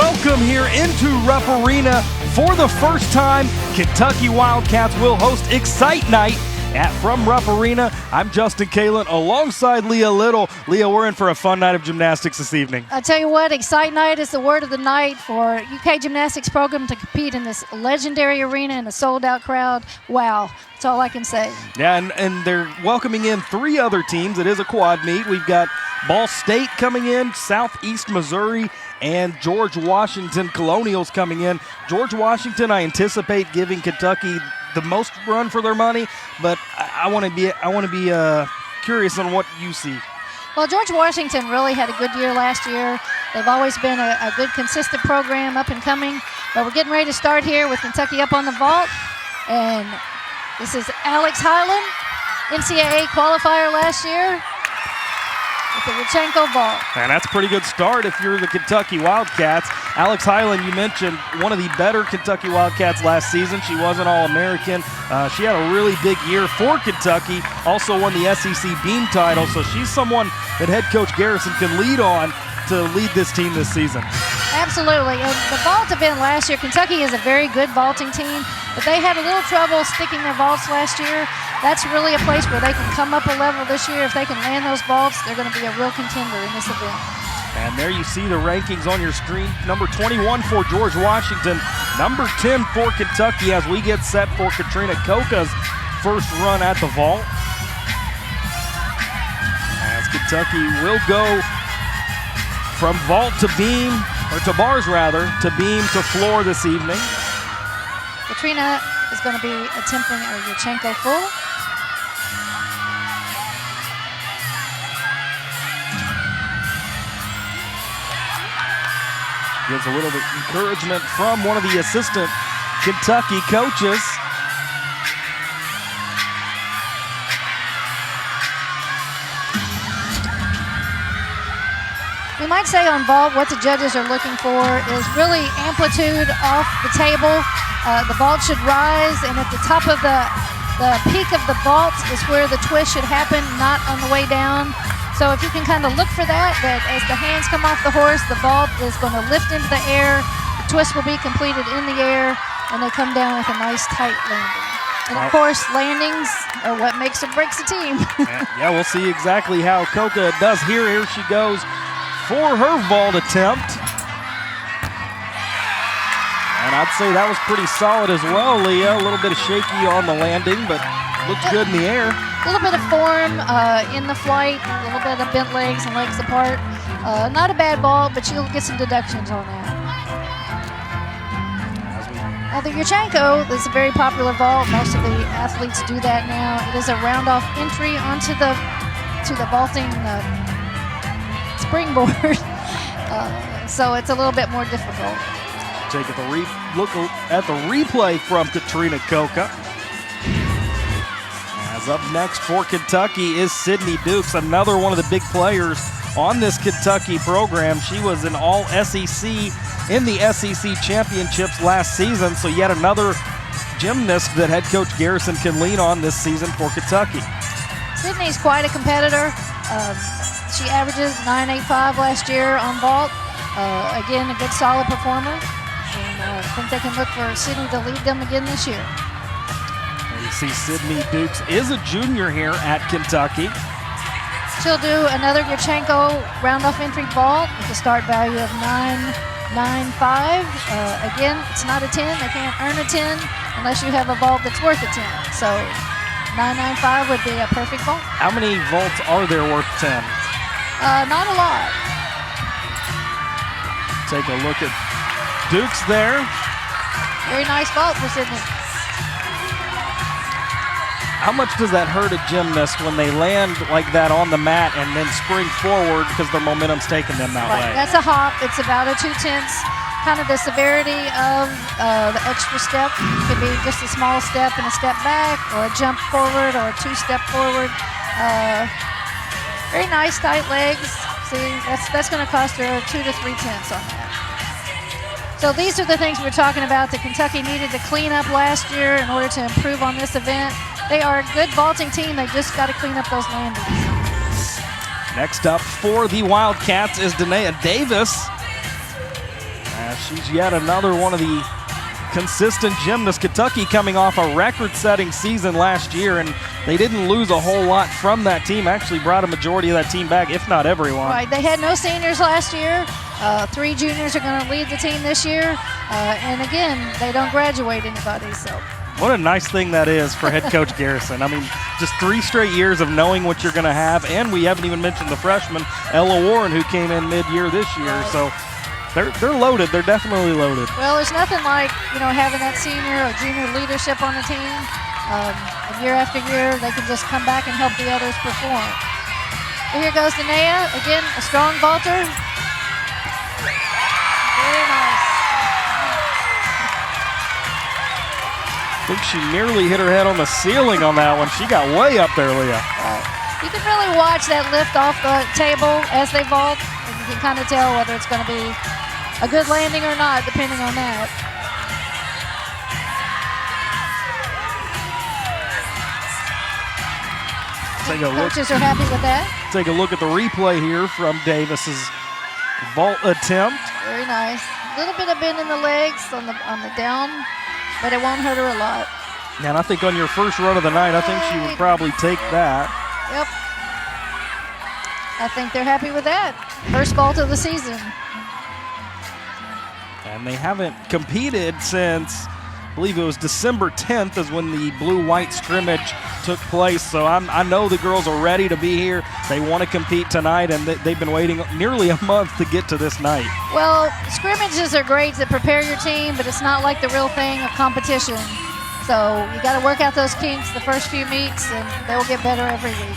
welcome here into Rupp Arena. For the first time, Kentucky Wildcats will host Excite Night from Rupp Arena. I'm Justin Kalen alongside Leah Little. Leah, we're in for a fun night of gymnastics this evening. I'll tell you what, Excite Night is the word of the night for UK gymnastics program to compete in this legendary arena and a sold-out crowd. Wow, that's all I can say. Yeah, and they're welcoming in 3 other teams. It is a quad meet. We've got Ball State coming in, Southeast Missouri, and George Washington Colonials coming in. George Washington, I anticipate giving Kentucky the most run for their money, but I want to be curious on what you see. Well, George Washington really had a good year last year. They've always been a good, consistent program, up and coming. But we're getting ready to start here with Kentucky up on the vault. And this is Alex Highland, NCAA qualifier last year, with the Yurchenko vault. And that's a pretty good start if you're the Kentucky Wildcats. Alex Highland, you mentioned, one of the better Kentucky Wildcats last season. She was an All-American. She had a really big year for Kentucky, also won the SEC Beam title, so she's someone that head coach Garrison can lead on to lead this team this season. Absolutely, and the vault event last year, Kentucky is a very good vaulting team, but they had a little trouble sticking their vaults last year. That's really a place where they can come up a level this year. If they can land those vaults, they're going to be a real contender in this event. And there you see the rankings on your screen. Number 21 for George Washington. Number 10 for Kentucky as we get set for Katrina Koka's first run at the vault. As Kentucky will go from vault to beam, or to bars rather, to beam to floor this evening. Katrina is going to be attempting a Yurchenko full. Gives a little bit of encouragement from one of the assistant Kentucky coaches. We might say on vault what the judges are looking for is really amplitude off the table. The vault should rise, and at the top of the peak of the vault is where the twist should happen, not on the way down. So if you can kind of look for that as the hands come off the horse, the vault is going to lift into the air, the twist will be completed in the air, and they come down with a nice tight landing. And of course, landings are what makes or breaks a team. Yeah, we'll see exactly how Koka does here. Here she goes for her vault attempt. And I'd say that was pretty solid as well, Leah. A little bit of shaky on the landing, but looked good in the air. A little bit of form in the flight, a little bit of bent legs and legs apart. Not a bad ball, but you'll get some deductions on that. The Yurchenko is a very popular vault. Most of the athletes do that now. It is a round-off entry onto the vaulting springboard, so it's a little bit more difficult. Take a look at the replay from Katrina Koka. As up next for Kentucky is Sydney Dukes, another one of the big players on this Kentucky program. She was an All-SEC in the SEC championships last season, so yet another gymnast that head coach Garrison can lean on this season for Kentucky. Sydney's quite a competitor. She averages 9.85 last year on vault. Again, a good solid performer. And I think they can look for Sydney to lead them again this year. You see Sydney Dukes is a junior here at Kentucky. She'll do another Yurchenko round-off entry vault with a start value of 9.95. Again, it's not a 10. They can't earn a 10 unless you have a vault that's worth a 10. So 9.95 would be a perfect vault. How many vaults are there worth 10? Not a lot. Take a look at Dukes there. Very nice vault for Sydney. How much does that hurt a gymnast when they land like that on the mat and then spring forward because their momentum's taking them that way? That's a hop. It's about a 2/10. Kind of the severity of the extra step. It could be just a small step and a step back, or a jump forward, or a 2-step forward. Very nice, tight legs. See, that's going to cost her 2 to 3 tenths on that. So these are the things we're talking about that Kentucky needed to clean up last year in order to improve on this event. They are a good vaulting team. They just got to clean up those landings. Next up for the Wildcats is Danae Davis. She's yet another one of the consistent gymnasts. Kentucky coming off a record-setting season last year, and they didn't lose a whole lot from that team. Actually brought a majority of that team back, if not everyone. Right, they had no seniors last year. 3 juniors are going to lead the team this year. And again, they don't graduate anybody, so. What a nice thing that is for head coach Garrison. I mean, just 3 straight years of knowing what you're going to have, and we haven't even mentioned the freshman, Ella Warren, who came in mid-year this year. Right. So they're loaded. They're definitely loaded. Well, there's nothing like, having that senior or junior leadership on the team. And year after year, they can just come back and help the others perform. So here goes Danae. Again, a strong vaulter. Very nice. I think she nearly hit her head on the ceiling on that one. She got way up there, Leah. You can really watch that lift off the table as they vault, and you can kind of tell whether it's going to be a good landing or not, depending on that. Take a look. Coaches are happy with that. Take a look at the replay here from Davis's vault attempt. Very nice. A little bit of bend in the legs on the down, but it won't hurt her a lot. And I think on your first run of the night, I think she would probably take that. Yep. I think they're happy with that. First vault of the season. And they haven't competed since, I believe it was December 10th is when the blue-white scrimmage took place. So I know the girls are ready to be here. They want to compete tonight, and they've been waiting nearly a month to get to this night. Well, scrimmages are great to prepare your team, but it's not like the real thing of competition. So you got to work out those kinks the first few meets, and they will get better every week.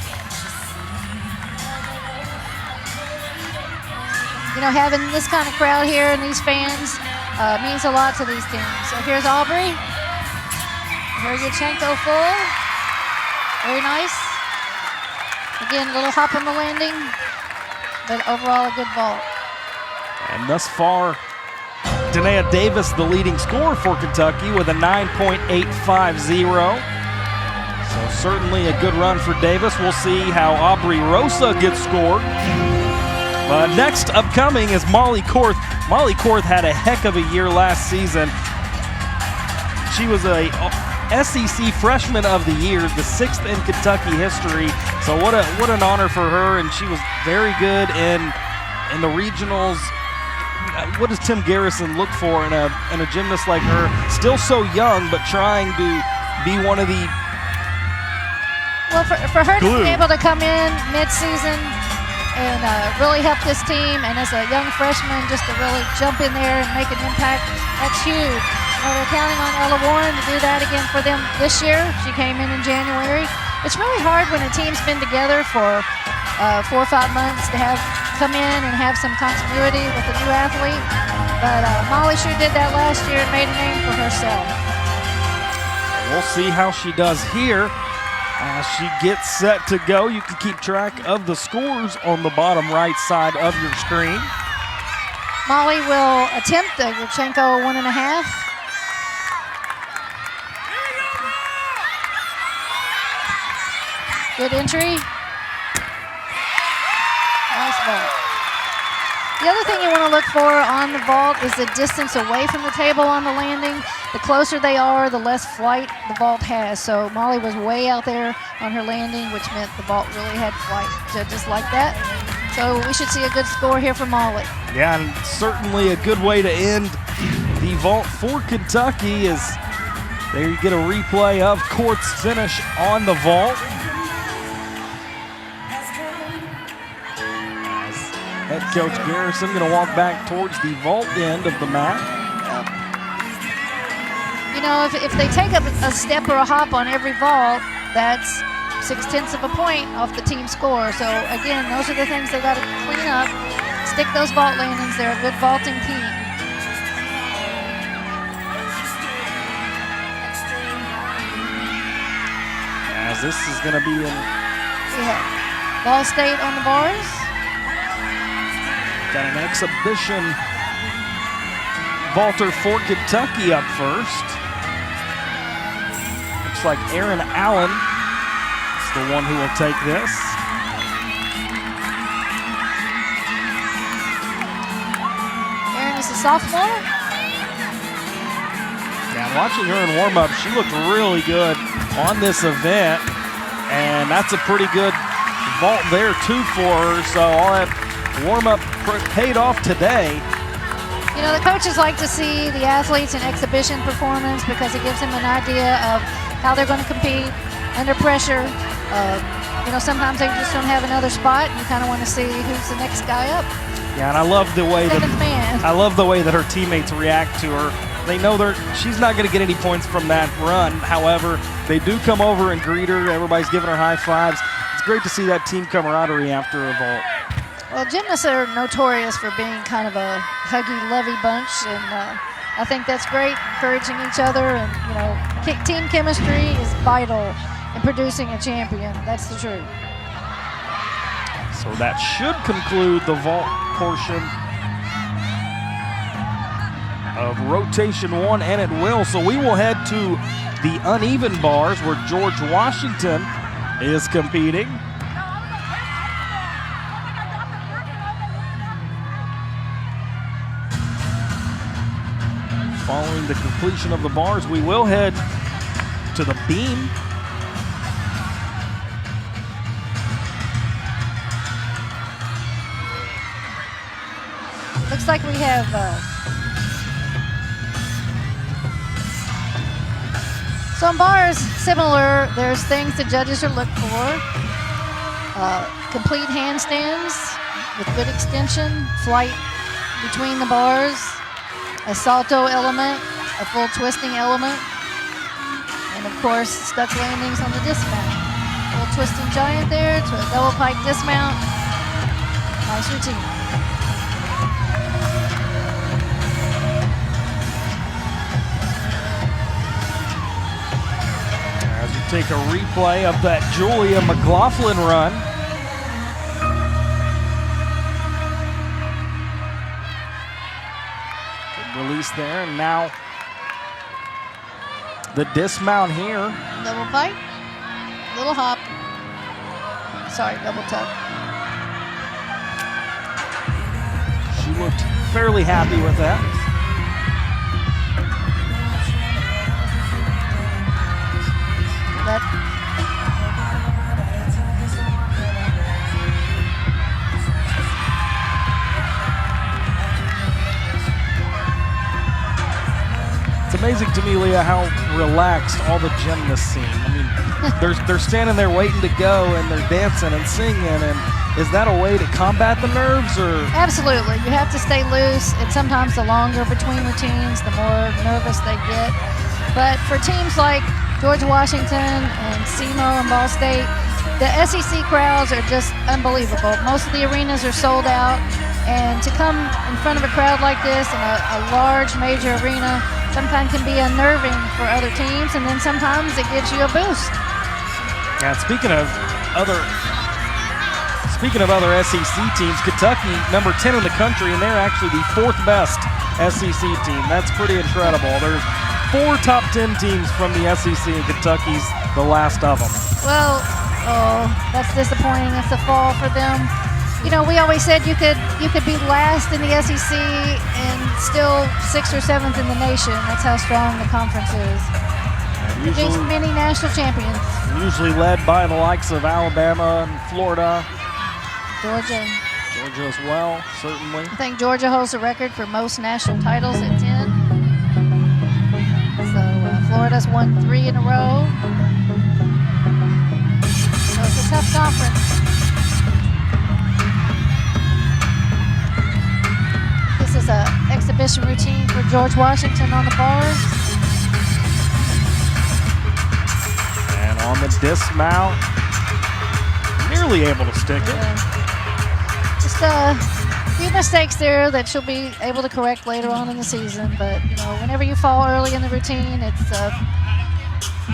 Having this kind of crowd here and these fans means a lot to these teams. So here's Aubrey. Her Yurchenko full. Very nice. Again, a little hop on the landing, but overall a good vault. And thus far, Danae Davis, the leading scorer for Kentucky, with a 9.850. So certainly a good run for Davis. We'll see how Aubrey Rosa gets scored. Next upcoming is Molly Korth. Molly Korth had a heck of a year last season. She was a SEC Freshman of the Year, the 6th in Kentucky history. So what an honor for her, and she was very good in the regionals. What does Tim Garrison look for in a gymnast like her? Still so young, but trying to be one of the Well, for her glue. to be able to come in mid-season and really help this team, and as a young freshman, just to really jump in there and make an impact, that's huge. They're counting on Ella Warren to do that again for them this year. She came in January. It's really hard when a team's been together for 4 or 5 months to come in and have some continuity with a new athlete. But Molly sure did that last year and made a name for herself. We'll see how she does here. As she gets set to go, you can keep track of the scores on the bottom right side of your screen. Molly will attempt a Yurchenko 1.5. Good entry. Nice vault. The other thing you want to look for on the vault is the distance away from the table on the landing. The closer they are, the less flight the vault has. So Molly was way out there on her landing, which meant the vault really had flight. Judges like that. So we should see a good score here from Molly. Yeah, and certainly a good way to end the vault for Kentucky is there you get a replay of Korth's finish on the vault. Head coach Garrison going to walk back towards the vault end of the mat. If they take up a step or a hop on every vault, that's 0.6 of a point off the team score. So again, those are the things they got to clean up. Stick those vault landings. They're a good vaulting team. As this is going to be in. Yeah. Ball State on the bars. Got an exhibition vaulter for Kentucky up first. Looks like Aaron Allen is the one who will take this. Aaron is a sophomore. Yeah, watching her in warm-up, she looked really good on this event, and that's a pretty good vault there too for her. So all that warm-up paid off today. You know, the coaches like to see the athletes in exhibition performance because it gives them an idea of how they're going to compete under pressure. You know, sometimes they just don't have another spot, and you kind of want to see who's the next guy up. Yeah, and I love the way that her teammates react to her. They know she's not going to get any points from that run. However, they do come over and greet her. Everybody's giving her high fives. It's great to see that team camaraderie after a vault. Well, gymnasts are notorious for being kind of a huggy-lovey bunch, and I think that's great, encouraging each other. And, you know, team chemistry is vital in producing a champion. That's the truth. So that should conclude the vault portion of rotation 1, and it will. So we will head to the uneven bars where George Washington is competing. Following the completion of the bars, we will head to the beam. Looks like we have some bars similar. There's things the judges are looking for. Complete handstands with good extension, flight between the bars, a salto element, a full twisting element, and of course stuck landings on the dismount. Full twisting giant there to a double pike dismount. Nice routine. As we take a replay of that Julia McLaughlin run. Release there, and now the dismount here. Double pike, little hop. Sorry, double tuck. She looked fairly happy with that. It's amazing to me, Leah, how relaxed all the gymnasts seem. I mean, they're standing there waiting to go, and they're dancing and singing. And is that a way to combat the nerves, or? Absolutely. You have to stay loose, and sometimes the longer between routines, the more nervous they get. But for teams like George Washington and SEMO and Ball State, the SEC crowds are just unbelievable. Most of the arenas are sold out, and to come in front of a crowd like this in a large major arena sometimes can be unnerving for other teams, and then sometimes it gives you a boost. Yeah, speaking of other SEC teams, Kentucky, number 10 in the country, and they're actually the 4th best SEC team. That's pretty incredible. There's 4 top 10 teams from the SEC, and Kentucky's the last of them. Well, that's disappointing. It's a fall for them. You know, we always said you could be last in the SEC and still 6th or 7th in the nation. That's how strong the conference is. There's many national champions. Usually led by the likes of Alabama and Florida. Georgia as well, certainly. I think Georgia holds the record for most national titles at 10. So Florida's won 3 in a row. So it's a tough conference. This is an exhibition routine for George Washington on the bars. And on the dismount, nearly able to stick it. Just a few mistakes there that she'll be able to correct later on in the season. But, you know, whenever you fall early in the routine, it's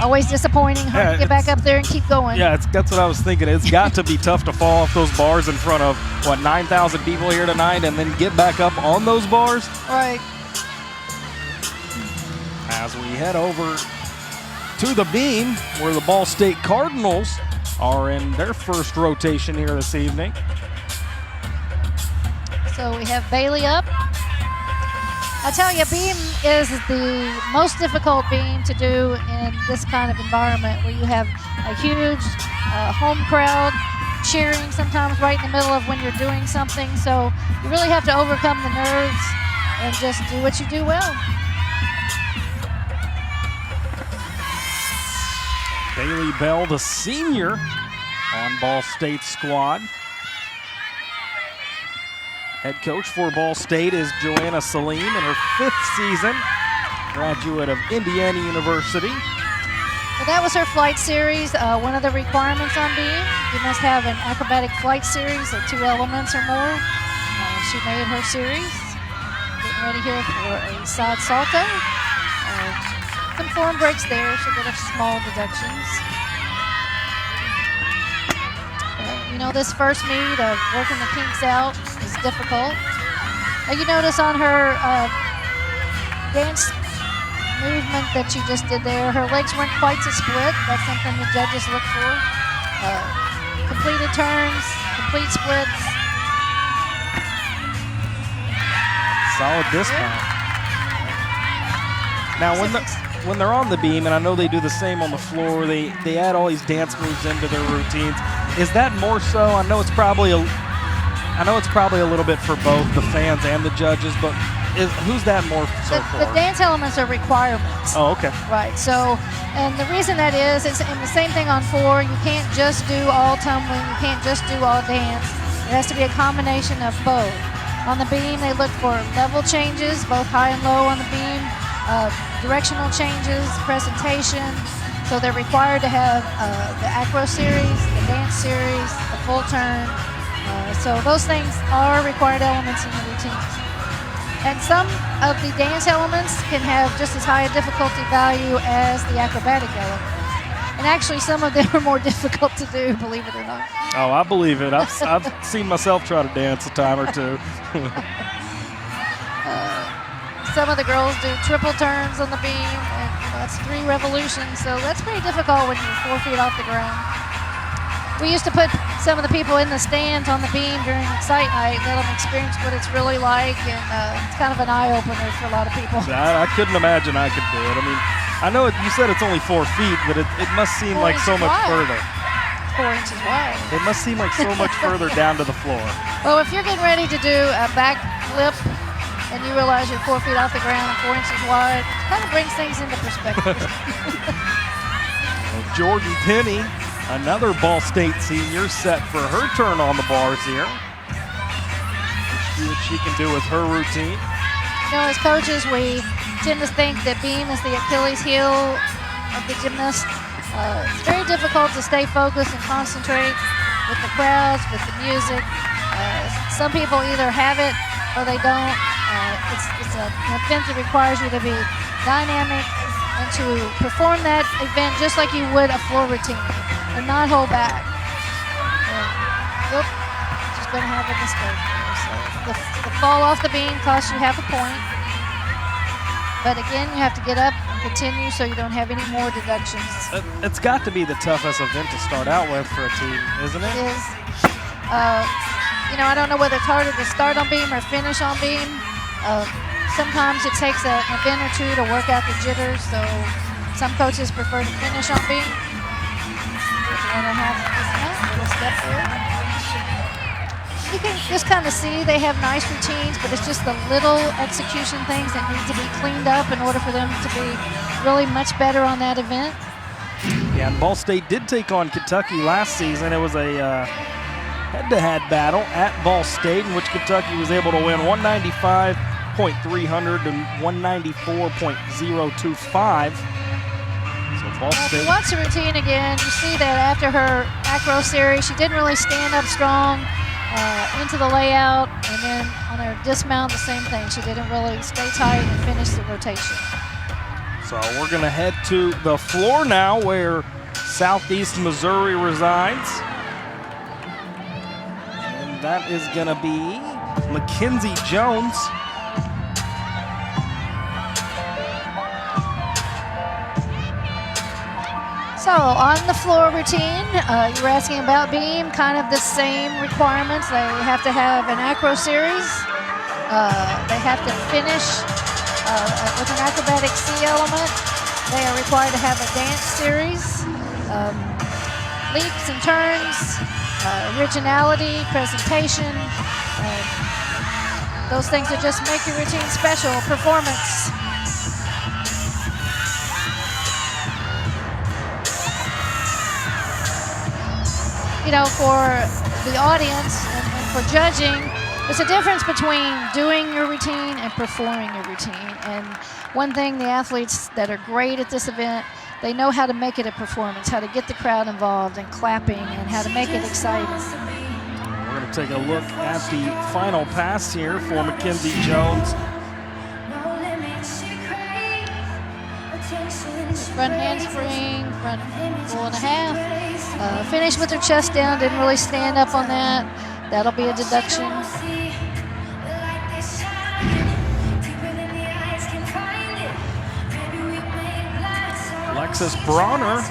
always disappointing. Hard to get back up there and keep going. Yeah, that's what I was thinking. It's got to be tough to fall off those bars in front of, 9,000 people here tonight, and then get back up on those bars. Right. As we head over to the beam, where the Ball State Cardinals are in their first rotation here this evening. So we have Bailey up. I tell you, beam is the most difficult beam to do in this kind of environment where you have a huge home crowd cheering sometimes right in the middle of when you're doing something. So you really have to overcome the nerves and just do what you do well. Bailey Bell, the senior on Ball State's squad. Head coach for Ball State is Joanna Salim in her 5th season, graduate of Indiana University. Well, that was her flight series. One of the requirements on beam, you must have an acrobatic flight series of 2 elements or more. She made her series. Getting ready here for a side salto. Some form breaks there. She'll get a small deductions. You know, this first meet of working the kinks out is difficult. You notice on her dance movement that she just did there, her legs weren't quite to split. That's something the judges look for. Completed turns, complete splits. Solid discount. Now, when they're on the beam, and I know they do the same on the floor, they add all these dance moves into their routines. Is that more so? I know it's probably a little bit for both the fans and the judges, but who's that more so for? The dance elements are requirements. Oh, okay. Right. So, and the reason that is, it's and the same thing on 4. You can't just do all tumbling. You can't just do all dance. It has to be a combination of both. On the beam, they look for level changes, both high and low on the beam, directional changes, presentation. So they're required to have the acro series, the dance series, the full turn. So those things are required elements in the routines. And some of the dance elements can have just as high a difficulty value as the acrobatic element. And actually, some of them are more difficult to do, believe it or not. Oh, I believe it. I've seen myself try to dance a time or two. Some of the girls do triple turns on the beam, and that's 3 revolutions, so that's pretty difficult when you're 4 feet off the ground. We used to put some of the people in the stands on the beam during Excite Night, let them experience what it's really like, and it's kind of an eye-opener for a lot of people. I couldn't imagine I could do it. I mean, I know you said it's only 4 feet, but it must seem like so much further. 4 inches wide. It must seem like so much further down to the floor. Well, if you're getting ready to do a back flip and you realize you're 4 feet off the ground and 4 inches wide, it kind of brings things into perspective. Well, Jordan Penny, another Ball State senior, set for her turn on the bars here. Let's see what she can do with her routine. You know, as coaches, we tend to think that beam is the Achilles heel of the gymnast. It's very difficult to stay focused and concentrate with the crowds, with the music. Some people either have it or they don't. It's an event that requires you to be dynamic and to perform that event just like you would a floor routine and not hold back. Just going to have a mistake there. So the fall off the beam costs you half a point. But again, you have to get up and continue so you don't have any more deductions. It's got to be the toughest event to start out with for a team, isn't it? It is. You know, I don't know whether it's harder to start on beam or finish on beam. Sometimes it takes an event or two to work out the jitters, so some coaches prefer to finish on beam. Little step there. You can just kind of see they have nice routines, but it's just the little execution things that need to be cleaned up in order for them to be really much better on that event. Yeah, and Ball State did take on Kentucky last season. It was a head-to-head battle at Ball State in which Kentucky was able to win 195.300 and 194.025. So Ball State. If you watch the routine again, you see that after her acro series, she didn't really stand up strong into the layout, and then on her dismount, the same thing. She didn't really stay tight and finish the rotation. So we're going to head to the floor now where Southeast Missouri resides. And that is going to be Mackenzie Jones. So on the floor routine, you were asking about beam, kind of the same requirements. They have to have an acro series. They have to finish with an acrobatic C element. They are required to have a dance series, leaps and turns, originality, presentation. Those things that just make your routine special. Performance. You know, for the audience and for judging, there's a difference between doing your routine and performing your routine. And one thing the athletes that are great at this event, they know how to make it a performance, how to get the crowd involved and clapping, and how to make it exciting. We're going to take a look at the final pass here for Mackenzie Jones. Front handspring, front 4.5. Finished with her chest down, didn't really stand up on that. That'll be a deduction. Alexis Bronner,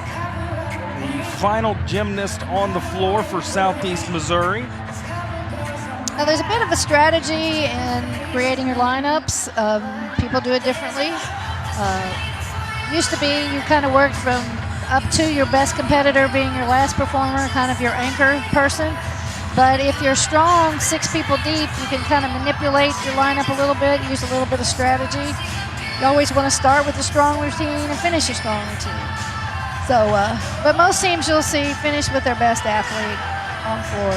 the final gymnast on the floor for Southeast Missouri. Now, there's a bit of a strategy in creating your lineups. People do it differently. Used to be you kind of worked from up to your best competitor being your last performer, kind of your anchor person. But if you're strong, 6 people deep, you can kind of manipulate your lineup a little bit, use a little bit of strategy. You always want to start with a strong routine and finish a strong routine. So, but most teams you'll see finish with their best athlete on floor.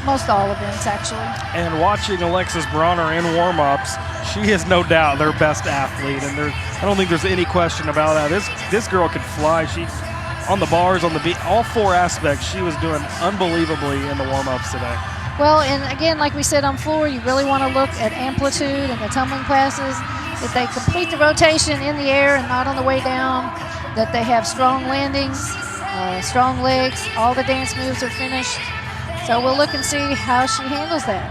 Most all events, actually. And watching Alexis Bronner in warm-ups, she is no doubt their best athlete, and I don't think there's any question about that. This girl could fly. She, on the bars, on the beat, all 4 aspects, she was doing unbelievably in the warm-ups today. Well, and again, like we said on floor, you really want to look at amplitude and the tumbling passes. If they complete the rotation in the air and not on the way down, that they have strong landings, strong legs, all the dance moves are finished. So we'll look and see how she handles that.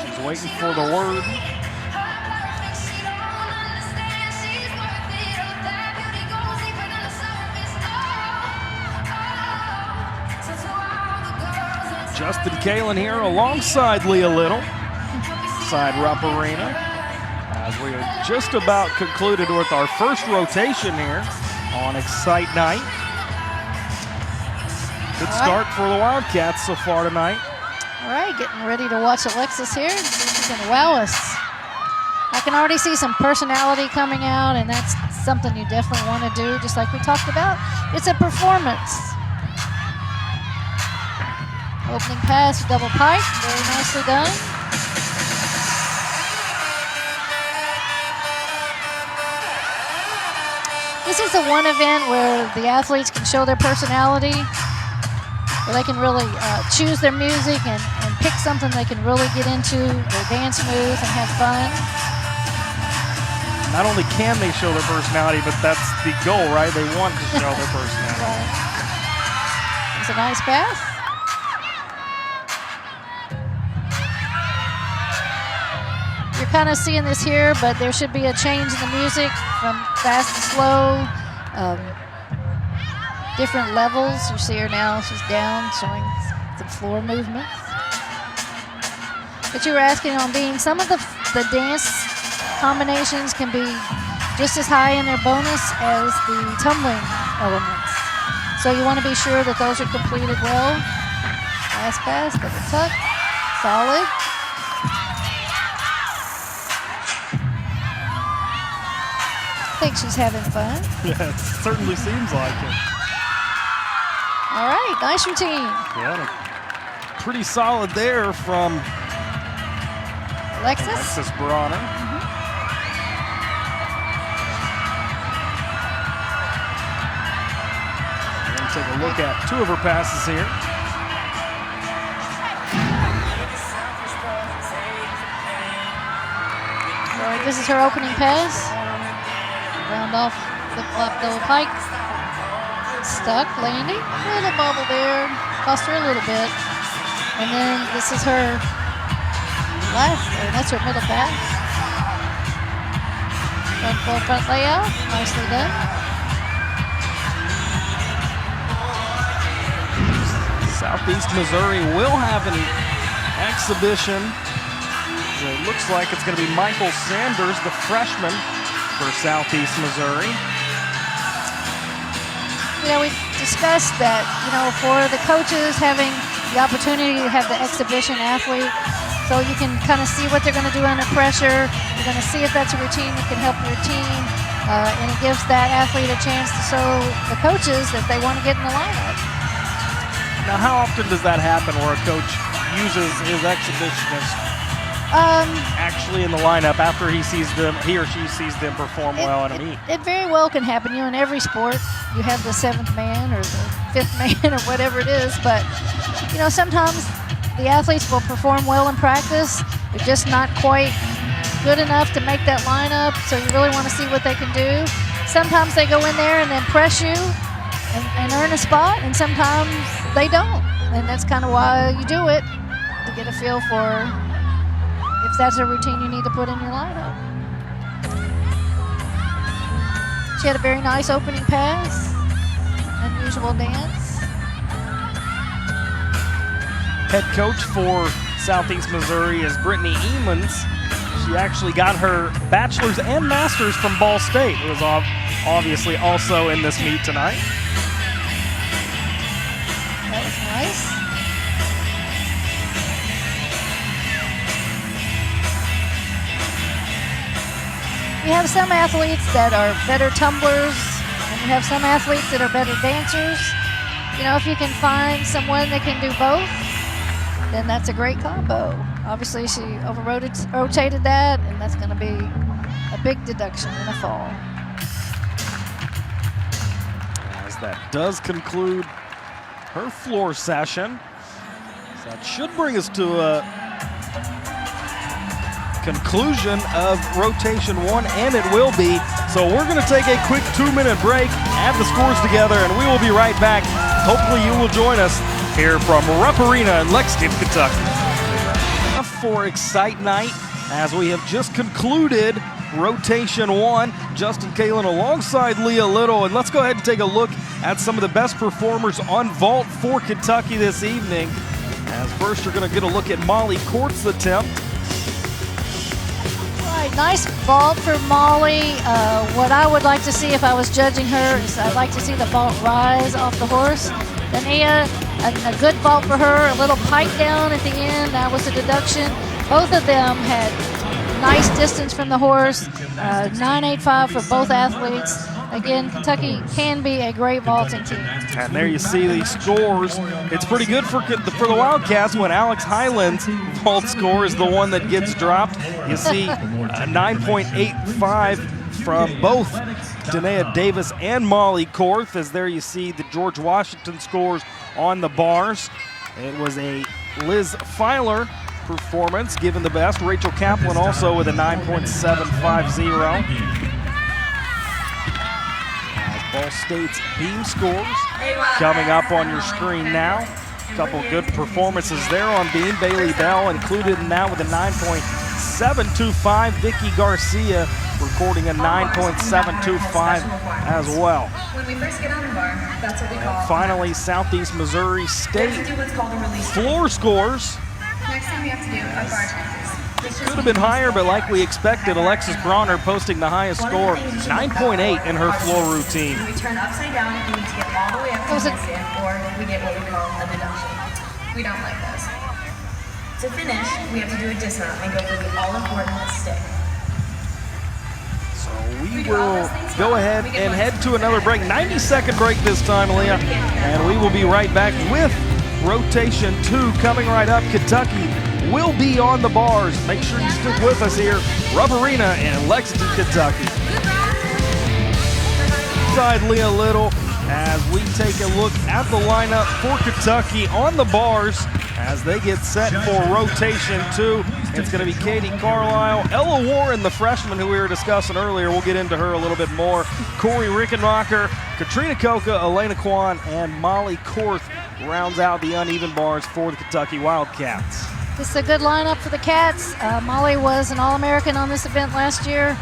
She's waiting for the word. Justin Kalen here alongside Leah Little, side Rupp Arena, as we are just about concluded with our first rotation here on Excite Night. Good start for the Wildcats so far tonight. All right, getting ready to watch Alexis here and see if she's going to wow us. I can already see some personality coming out, and that's something you definitely want to do, just like we talked about. It's a performance. Opening pass, double pike, very nicely done. This is the one event where the athletes can show their personality, where they can really choose their music and pick something they can really get into, their dance moves, and have fun. Not only can they show their personality, but that's the goal, right? They want to show their personality. Right. It's a nice pass. You're kind of seeing this here, but there should be a change in the music from fast to slow. Different levels. You see her now, she's down, showing some floor movements. But you were asking on being, some of the dance combinations can be just as high in their bonus as the tumbling elements. So you want to be sure that those are completed well. Last pass, double tuck, solid. I think she's having fun. Yeah, it certainly seems like it. All right, nice routine. Yeah, pretty solid there from Alexis Bronner. We're going to take a look at 2 of her passes here. All right, this is her opening pass. Round off, flip-flop double pike. Stuck, landing. A little bubble there. Cost her a little bit. And then this is her last, and that's her middle pass. Front full front layout. Nicely done. Southeast Missouri will have an exhibition So it looks like it's going to be Michael Sanders, the freshman for Southeast Missouri. You know, we discussed that, you know, for the coaches having the opportunity to have the exhibition athlete, so you can kind of see what they're going to do under pressure. You're going to see if that's a routine that can help your team, and it gives that athlete a chance to show the coaches that they want to get in the lineup. Now, how often does that happen where a coach uses his exhibitionist actually in the lineup after he or she sees them perform well in a meet? It very well can happen. You know, in every sport, you have the 7th man or the 5th man or whatever it is. But, you know, sometimes the athletes will perform well in practice. They're just not quite good enough to make that lineup, so you really want to see what they can do. Sometimes they go in there and then press you and earn a spot, and sometimes they don't. And that's kind of why you do it, to get a feel for if that's a routine you need to put in your lineup. She had a very nice opening pass, unusual dance. Head coach for Southeast Missouri is Brittany Emons. She actually got her bachelor's and master's from Ball State. It was obviously also in this meet tonight. That was nice. You have some athletes that are better tumblers, and you have some athletes that are better dancers. You know, if you can find someone that can do both, then that's a great combo. Obviously, she rotated that, and that's going to be a big deduction in the fall. As that does conclude her floor session. So that should bring us to a conclusion of rotation 1, and it will be. So we're going to take a quick 2-minute break, add the scores together, and we will be right back. Hopefully you will join us here from Rupp Arena in Lexington, Kentucky. For Excite Night, as we have just concluded rotation 1, Justin Kalen alongside Leah Little, and let's go ahead and take a look at some of the best performers on vault for Kentucky this evening. As first, you're going to get a look at Molly Court's attempt. Right, nice vault for Molly. What I would like to see if I was judging her is I'd like to see the vault rise off the horse. Dania, a good vault for her, a little pike down at the end, that was a deduction. Both of them had nice distance from the horse, 9.85 for both athletes. Again, Kentucky can be a great vaulting team. And there you see these scores. It's pretty good for the Wildcats when Alex Highland's vault score is the one that gets dropped. You see 9.85 from both Danae Davis and Molly Korth, as there you see the George Washington scores on the bars. It was a Liz Filer performance given the best. Rachel Kaplan also with a 9.750. Ball State's beam scores coming up on your screen now. A couple good performances there on beam. Bailey Bell included in that with a 9.725. Vicky Garcia recording a 9.725 as well. When we first get on the bar, that's what we call. And finally, Southeast Missouri State floor scores. Next thing we have to do are bar chances. Could have been higher, but like we expected, Alexis Bronner posting the highest score, 9.8 in her floor routine. When we turn upside down, we need to get all the way up to handstand, or we get what we call a deduction. We don't like those. To finish, we have to do a dismount and go for the all-important stick. So we will go ahead and head to another break. 90-second break this time, Leah. And we will be right back with rotation 2 coming right up. Kentucky will be on the bars. Make sure you stick with us here. Rupp Arena in Lexington, Kentucky. Side Leah Little as we take a look at the lineup for Kentucky on the bars as they get set for rotation 2. It's going to be Katie Carlisle, Ella Warren, the freshman who we were discussing earlier. We'll get into her a little bit more. Corey Rickenrocker, Katrina Coca, Elena Kwan, and Molly Korth rounds out the uneven bars for the Kentucky Wildcats. This is a good lineup for the Cats. Molly was an All-American on this event last year.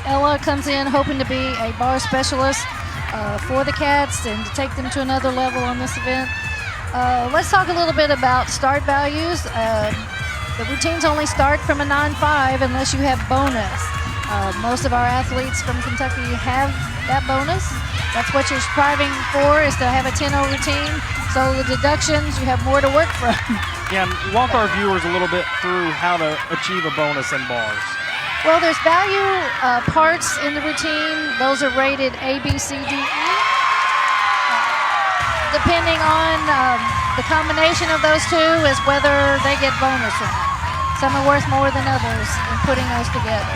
Ella comes in hoping to be a bar specialist for the Cats and to take them to another level on this event. Let's talk a little bit about start values. the routines only start from a 9-5 unless you have bonus. Most of our athletes from Kentucky have that bonus. That's what you're striving for, is to have a 10-0 routine. So the deductions, you have more to work from. Yeah, and walk our viewers a little bit through how to achieve a bonus in bars. Well, there's value parts in the routine. Those are rated A, B, C, D, E. Depending on the combination of those two is whether they get bonus or not. Some are worth more than others in putting those together.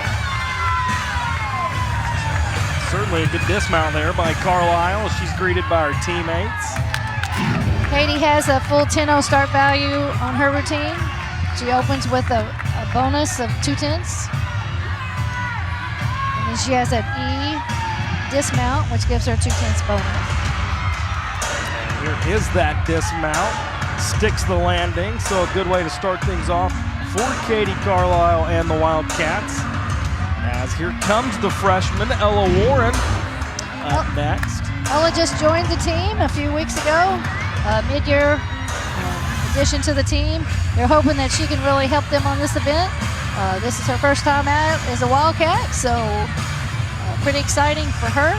Certainly a good dismount there by Carlisle. She's greeted by her teammates. Katie has a full 10-0 start value on her routine. She opens with a bonus of 2/10. And then she has an E dismount, which gives her 2/10 bonus. And here is that dismount. Sticks the landing, so a good way to start things off for Katie Carlisle and the Wildcats. As here comes the freshman, Ella Warren, up next. Ella just joined the team a few weeks ago. Mid-year addition to the team. They're hoping that she can really help them on this event. This is her first time out as a Wildcat, so pretty exciting for her.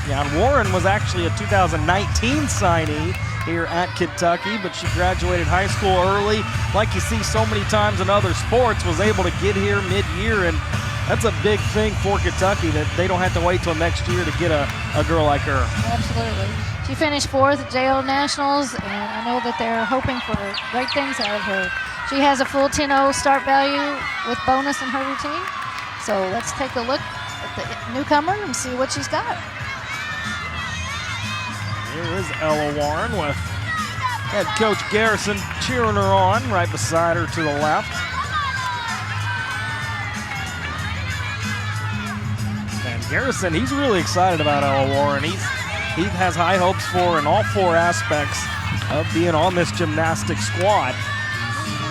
Yeah, and Warren was actually a 2019 signee here at Kentucky, but she graduated high school early. Like you see so many times in other sports, was able to get here mid-year, and that's a big thing for Kentucky, that they don't have to wait till next year to get a girl like her. Absolutely. She finished 4th at JO Nationals, and I know that they're hoping for great things out of her. She has a full 10-0 start value with bonus in her routine. So let's take a look at the newcomer and see what she's got. Here is Ella Warren with head coach Garrison cheering her on right beside her to the left. And Garrison, he's really excited about Ella Warren. He has high hopes for her in all 4 aspects of being on this gymnastic squad.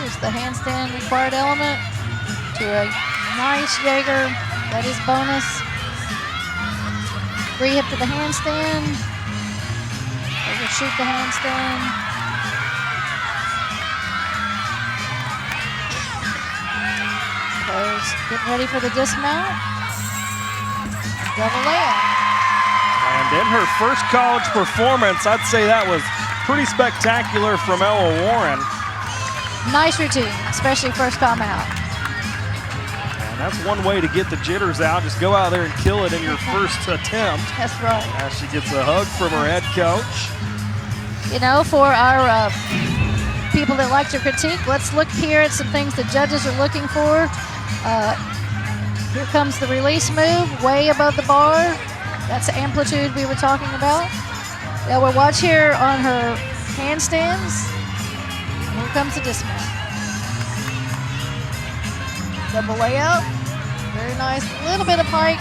Here's the handstand required element to a nice Jaeger. That is bonus. Free hip to the handstand. Overshoot the handstand. There's getting ready for the dismount. Double layup. And in her first college performance, I'd say that was pretty spectacular from Ella Warren. Nice routine, especially first time out. And that's one way to get the jitters out. Just go out there and kill it in your first attempt. That's right. As she gets a hug from her head coach. You know, for our people that like to critique, let's look here at some things the judges are looking for. Here comes the release move, way above the bar. That's the amplitude we were talking about. Now we'll watch here on her handstands. Here comes the dismount. Double layup. Very nice. A little bit of pike,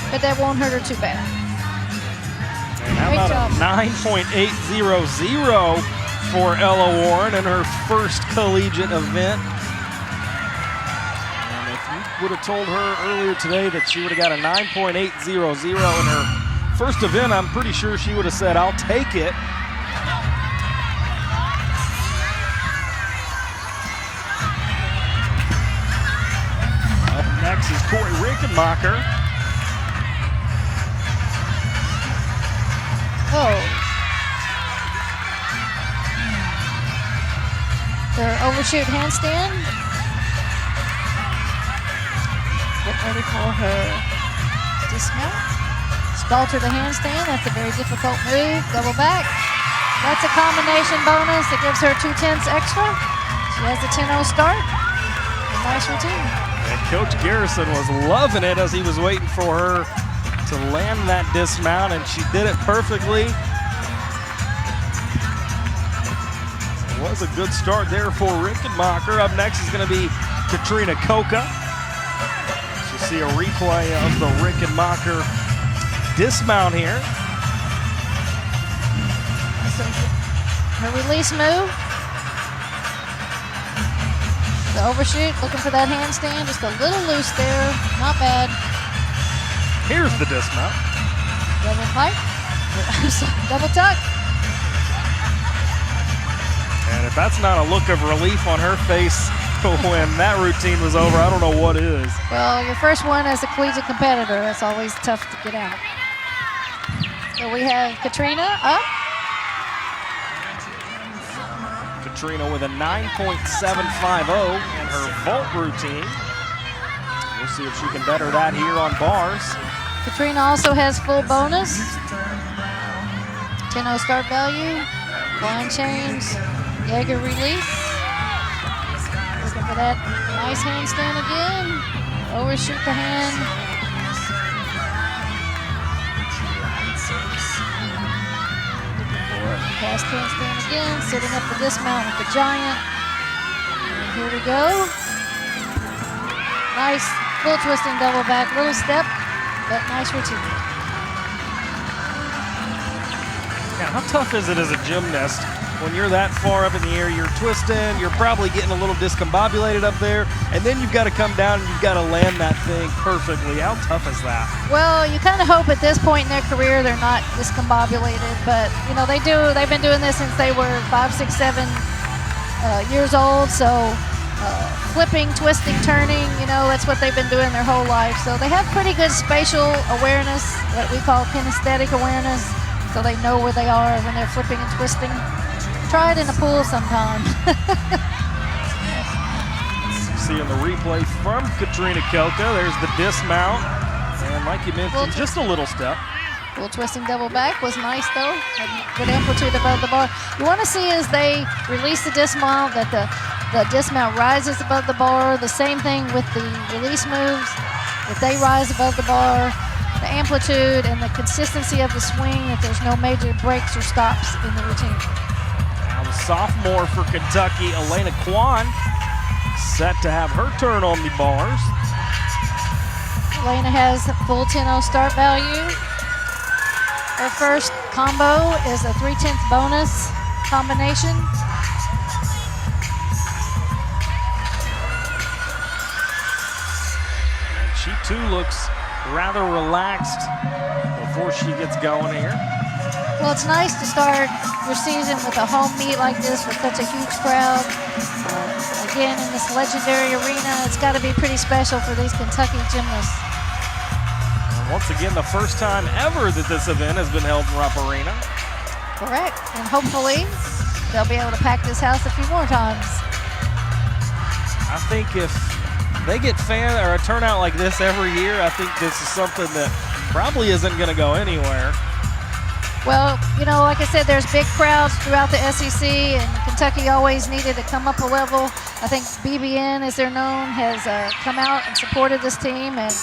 but that won't hurt her too bad. And how about a 9.800 for Ella Warren in her first collegiate event? And if you would have told her earlier today that she would have got a 9.800 in her first event, I'm pretty sure she would have said, I'll take it. Up next is Corey Rickenmacher. Oh. Their overshoot handstand. Get ready for her dismount. Stall to the handstand. That's a very difficult move. Double back. That's a combination bonus that gives her 2/10 extra. She has a 10-0 start. A nice routine. And Coach Garrison was loving it as he was waiting for her to land that dismount, and she did it perfectly. It was a good start there for Rickenmacher. Up next is going to be Katrina Koka. You see a replay of the Rickenmacher dismount here. So her release move. The overshoot, looking for that handstand. Just a little loose there. Not bad. Here's the dismount. Double pike. Double tuck. And if that's not a look of relief on her face when that routine was over, I don't know what is. Well, your first one as a collegiate competitor, that's always tough to get out. So we have Katrina up. Katrina with a 9.750 in her vault routine. We'll see if she can better that here on bars. Katrina also has full bonus. 10-0 start value. Blind change. Jaeger release. Looking for that nice handstand again. Overshoot the hand. Past handstand again, sitting up the dismount with the giant. And here we go. Nice full twisting double back, little step, but nice routine. Now, how tough is it as a gymnast when you're that far up in the air, you're twisting, you're probably getting a little discombobulated up there, and then you've got to come down and you've got to land that thing perfectly. How tough is that? Well, you kind of hope at this point in their career they're not discombobulated, but you know they've been doing this since they were 5, 6, 7 years old, so flipping, twisting, turning, you know, that's what they've been doing their whole life. So they have pretty good spatial awareness, what we call kinesthetic awareness, so they know where they are when they're flipping and twisting. Try it in the pool sometime. See in the replay from Katrina Kelka, there's the dismount. And like you mentioned, just a little step. Full twisting double back was nice though. Had good amplitude above the bar. You want to see as they release the dismount that the dismount rises above the bar. The same thing with the release moves. If they rise above the bar, the amplitude and the consistency of the swing, that there's no major breaks or stops in the routine. Now the sophomore for Kentucky, Elena Kwan, set to have her turn on the bars. Elena has full 10-0 start value. Her first combo is a 3/10 bonus combination. And she too looks rather relaxed before she gets going here. Well, it's nice to start your season with a home meet like this with such a huge crowd. Again, in this legendary arena, it's got to be pretty special for these Kentucky gymnasts. And once again, the first time ever that this event has been held in Rupp Arena. Correct, and hopefully they'll be able to pack this house a few more times. I think if they get a turnout like this every year, I think this is something that probably isn't going to go anywhere. Well, you know, like I said, there's big crowds throughout the SEC, and Kentucky always needed to come up a level. I think BBN, as they're known, has come out and supported this team, and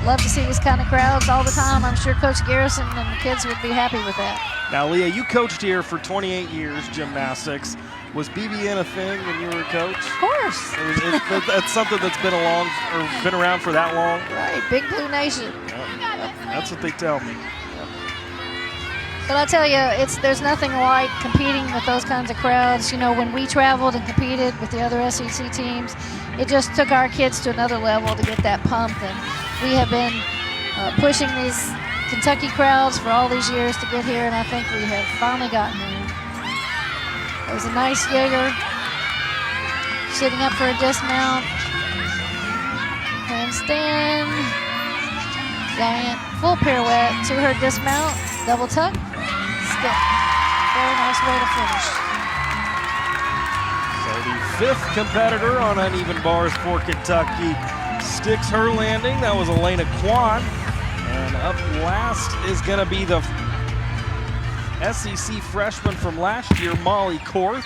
love to see these kind of crowds all the time. I'm sure Coach Garrison and the kids would be happy with that. Now, Leah, you coached here for 28 years, gymnastics. Was BBN a thing when you were a coach? Of course. That's something that's been around for that long? Right, Big Blue Nation. That's what they tell me. But I tell you, there's nothing like competing with those kinds of crowds. You know, when we traveled and competed with the other SEC teams, it just took our kids to another level to get that pump. And we have been pushing these Kentucky crowds for all these years to get here, and I think we have finally gotten there. There's a nice Jaeger sitting up for a dismount. Handstand. Giant full pirouette to her dismount. Double tuck. Skip. Very nice way to finish. So the fifth competitor on uneven bars for Kentucky sticks her landing. That was Elena Kwan. And up last is going to be the SEC freshman from last year, Molly Korth.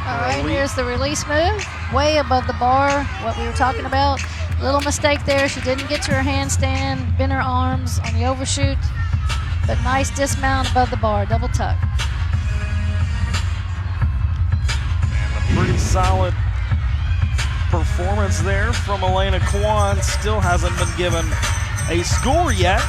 All right, here's the release move. Way above the bar, what we were talking about. Little mistake there. She didn't get to her handstand, bent her arms on the overshoot, but nice dismount above the bar, double tuck. And a pretty solid performance there from Elena Kwan. Still hasn't been given a score yet.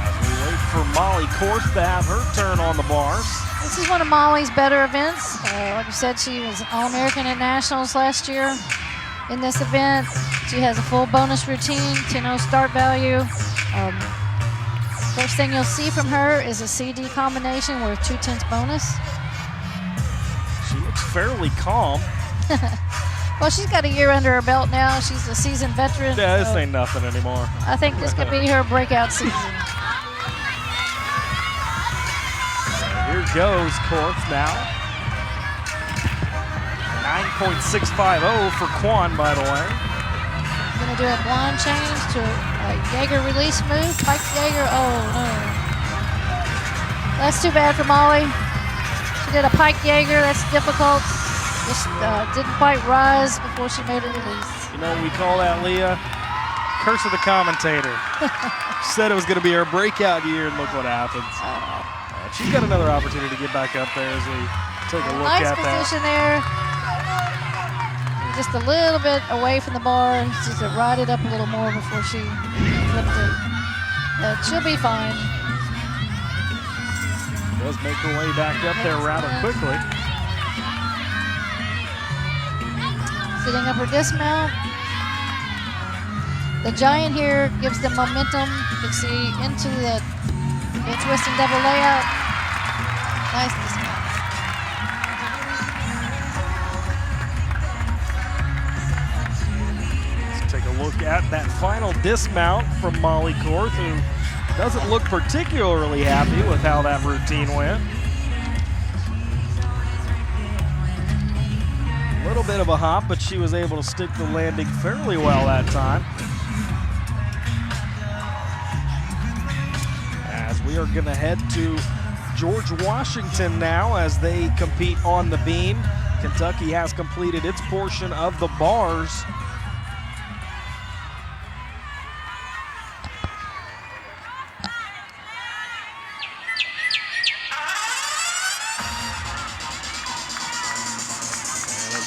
As we wait for Molly Korth to have her turn on the bars. This is one of Molly's better events. Like you said, she was All-American at Nationals last year. In this event, she has a full bonus routine, 10-0 start value. First thing you'll see from her is a CD combination worth 2/10 bonus. She looks fairly calm. Well, she's got a year under her belt now. She's a seasoned veteran. Yeah, this so ain't nothing anymore. I think this could be her breakout season. Here goes Korth now. 9.650 for Quan, by the way. Gonna do a blind change to a Jaeger release move. Pike Jaeger, oh no. That's too bad for Molly. She did a Pike Jaeger, that's difficult. Just didn't quite rise before she made a release. You know, we call that, Leah, curse of the commentator. She said it was gonna be her breakout year, and look what happens. She's got another opportunity to get back up there as we take a look nice at that. Nice position there. Just a little bit away from the bar. Just to ride it up a little more before she flipped it. But she'll be fine. Does make her way back up there rather quickly. Setting up her dismount. The giant here gives them momentum. You can see into the twisting double layout. Nice dismount. Let's take a look at that final dismount from Molly Korth, who doesn't look particularly happy with how that routine went. A little bit of a hop, but she was able to stick the landing fairly well that time. As we are going to head to George Washington now as they compete on the beam. Kentucky has completed its portion of the bars.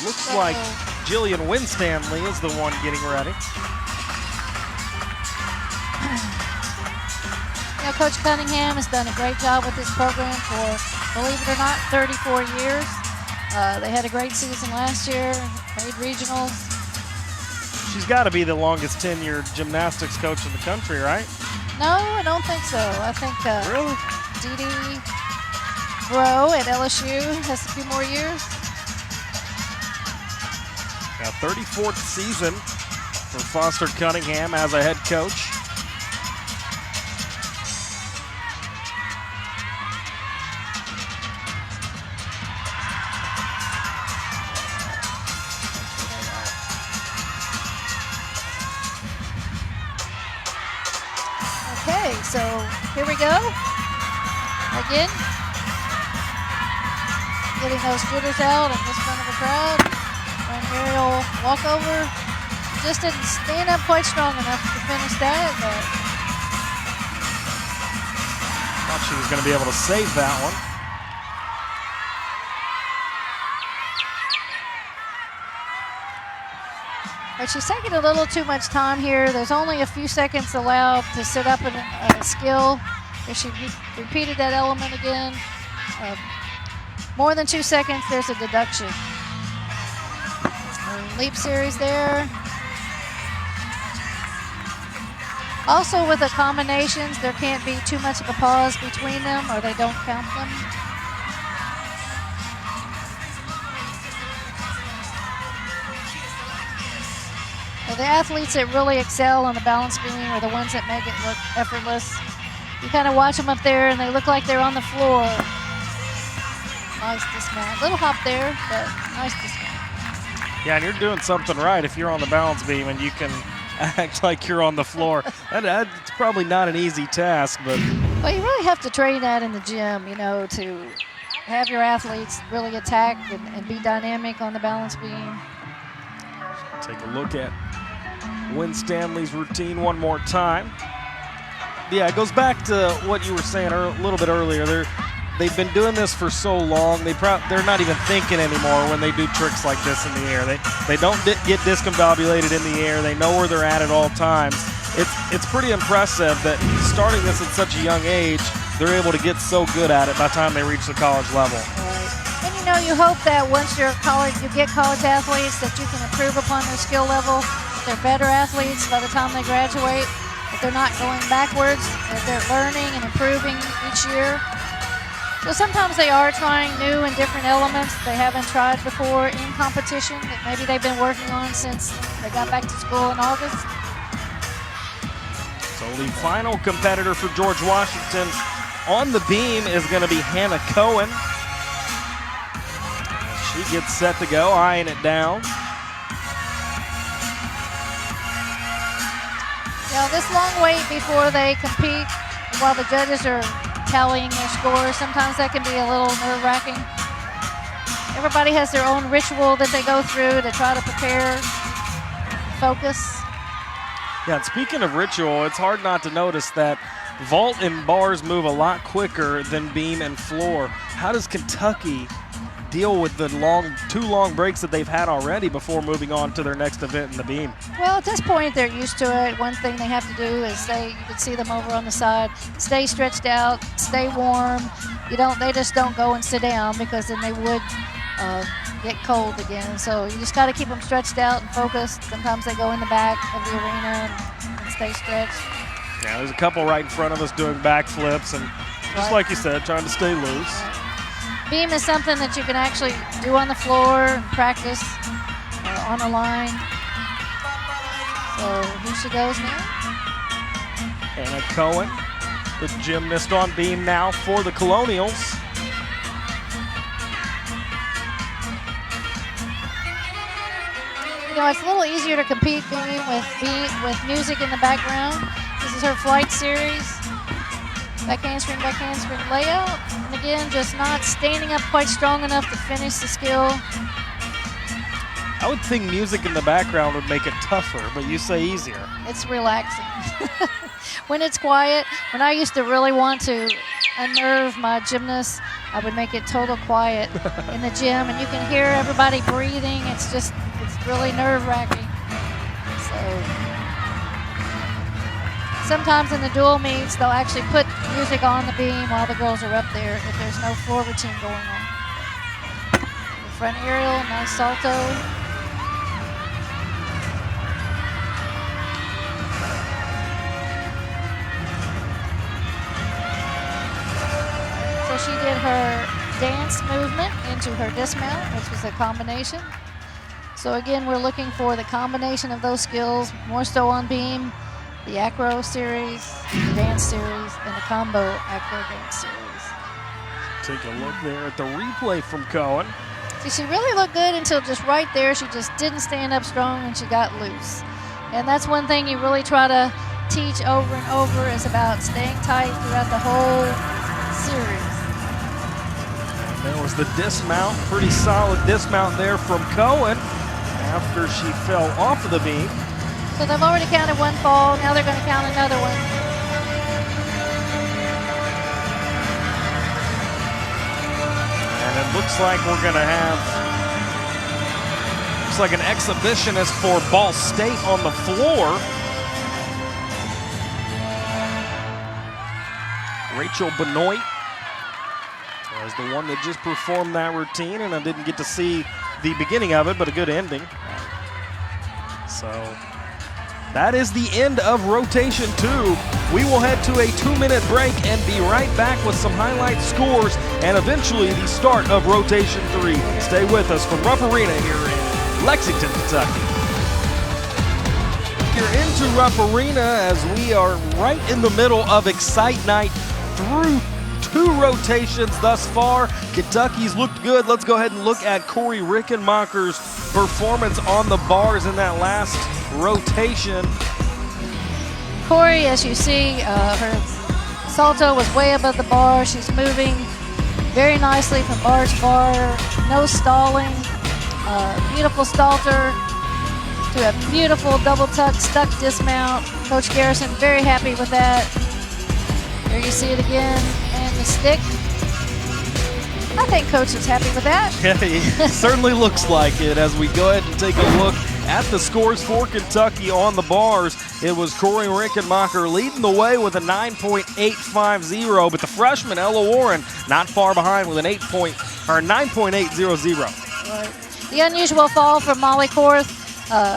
Looks like Jillian Winstanley is the one getting ready. You know, Coach Cunningham has done a great job with this program for, believe it or not, 34 years. They had a great season last year, made regionals. She's got to be the longest tenured gymnastics coach in the country, right? No, I don't think so. I think really? Dee Dee Bro at LSU has a few more years. 34th season for Foster Cunningham as a head coach. Okay, so here we go. Again, getting those jitters out in this front of the crowd. And aerial walkover. Just didn't stand up quite strong enough to finish that, but thought she was going to be able to save that one. But she's taking a little too much time here. There's only a few seconds allowed to set up a skill. If she repeated that element again, more than 2 seconds, there's a deduction. Leap series there. Also with the combinations, there can't be too much of a pause between them or they don't count them. Well, the athletes that really excel on the balance beam are the ones that make it look effortless. You kind of watch them up there and they look like they're on the floor. Nice dismount. Little hop there, but nice dismount. Yeah, and you're doing something right if you're on the balance beam and you can act like you're on the floor. It's probably not an easy task, but... Well, you really have to train that in the gym, you know, to have your athletes really attack and be dynamic on the balance beam. Take a look at Winstanley's routine one more time. Yeah, it goes back to what you were saying a little bit earlier. They've been doing this for so long, they're not even thinking anymore when they do tricks like this in the air. They don't get discombobulated in the air. They know where they're at all times. It's pretty impressive that starting this at such a young age, they're able to get so good at it by the time they reach the college level. Right. And you know, you hope that once you get college athletes that you can improve upon their skill level. They're better athletes by the time they graduate. that they're not going backwards, that they're learning and improving each year. So sometimes they are trying new and different elements they haven't tried before in competition that maybe they've been working on since they got back to school in August. So the final competitor for George Washington on the beam is going to be Hannah Cohen. She gets set to go, eyeing it down. Now this long wait before they compete while the judges are tallying their scores, sometimes that can be a little nerve-wracking. Everybody has their own ritual that they go through to try to prepare, focus. Yeah, and speaking of ritual, it's hard not to notice that vault and bars move a lot quicker than beam and floor. How does Kentucky deal with the two long breaks that they've had already before moving on to their next event in the beam? Well, at this point, they're used to it. One thing they have to do is you can see them over on the side, stay stretched out, stay warm. They just don't go and sit down because then they would get cold again. So you just got to keep them stretched out and focused. Sometimes they go in the back of the arena and stay stretched. Yeah, there's a couple right in front of us doing backflips and just like you said, trying to stay loose. Right. Beam is something that you can actually do on the floor and practice on a line. So here she goes now. Hannah Cohen, the gymnast on beam now for the Colonials. You know, it's a little easier to compete with music in the background. This is her flight series. Back handspring layout. And again, just not standing up quite strong enough to finish the skill. I would think music in the background would make it tougher, but you say easier. It's relaxing. When it's quiet, when I used to really want to unnerve my gymnasts, I would make it total quiet in the gym, and you can hear everybody breathing. It's really nerve-wracking. So sometimes in the dual meets, they'll actually put music on the beam while the girls are up there if there's no floor routine going on. The front aerial, nice salto. So she did her dance movement into her dismount, which was a combination. So again, we're looking for the combination of those skills, more so on beam, the acro series, the dance series, and the combo acro dance series. Take a look there at the replay from Cohen. See, she really looked good until just right there. She just didn't stand up strong and she got loose. And that's one thing you really try to teach over and over is about staying tight throughout the whole series. And there was the dismount, pretty solid dismount there from Cohen after she fell off of the beam. So they've already counted one fall, now they're going to count another one. And it looks like we're going to have, looks like an exhibitionist for Ball State on the floor. Rachel Benoit was the one that just performed that routine, and I didn't get to see the beginning of it, but a good ending. So that is the end of rotation 2. We will head to a 2-minute break and be right back with some highlight scores and eventually the start of rotation 3. Stay with us from Rupp Arena here in Lexington, Kentucky. You're into Rupp Arena as we are right in the middle of Excite Night through 2 rotations thus far. Kentucky's looked good. Let's go ahead and look at Corey Rickenmacher's performance on the bars in that last rotation. Corey, as you see, her salto was way above the bar. She's moving very nicely from bar to bar, no stalling. Beautiful stalter to a beautiful double tuck stuck dismount. Coach Garrison very happy with that. There you see it again, and the stick. I think Coach is happy with that. Yeah, it certainly looks like it. As we go ahead and take a look at the scores for Kentucky on the bars, it was Corey Rickenmacher leading the way with a 9.850, but the freshman Ella Warren not far behind with an 9.800. Right. The unusual fall from Molly Korth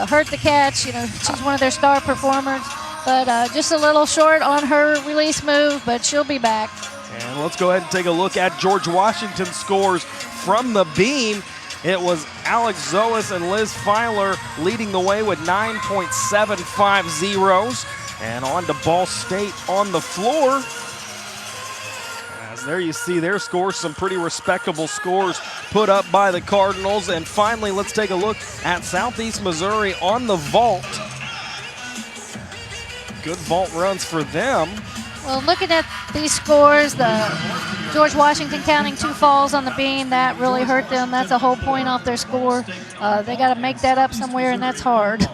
hurt the catch. You know, she's one of their star performers. but just a little short on her release move, but she'll be back. And let's go ahead and take a look at George Washington's scores from the beam. It was Alex Zoas and Liz Filer leading the way with 9.75 zeros. And on to Ball State on the floor. As there you see their scores, some pretty respectable scores put up by the Cardinals. And finally, let's take a look at Southeast Missouri on the vault. Good vault runs for them. Well, looking at these scores, the George Washington counting 2 falls on the beam, that really hurt them. That's a whole point off their score. They got to make that up somewhere, and that's hard.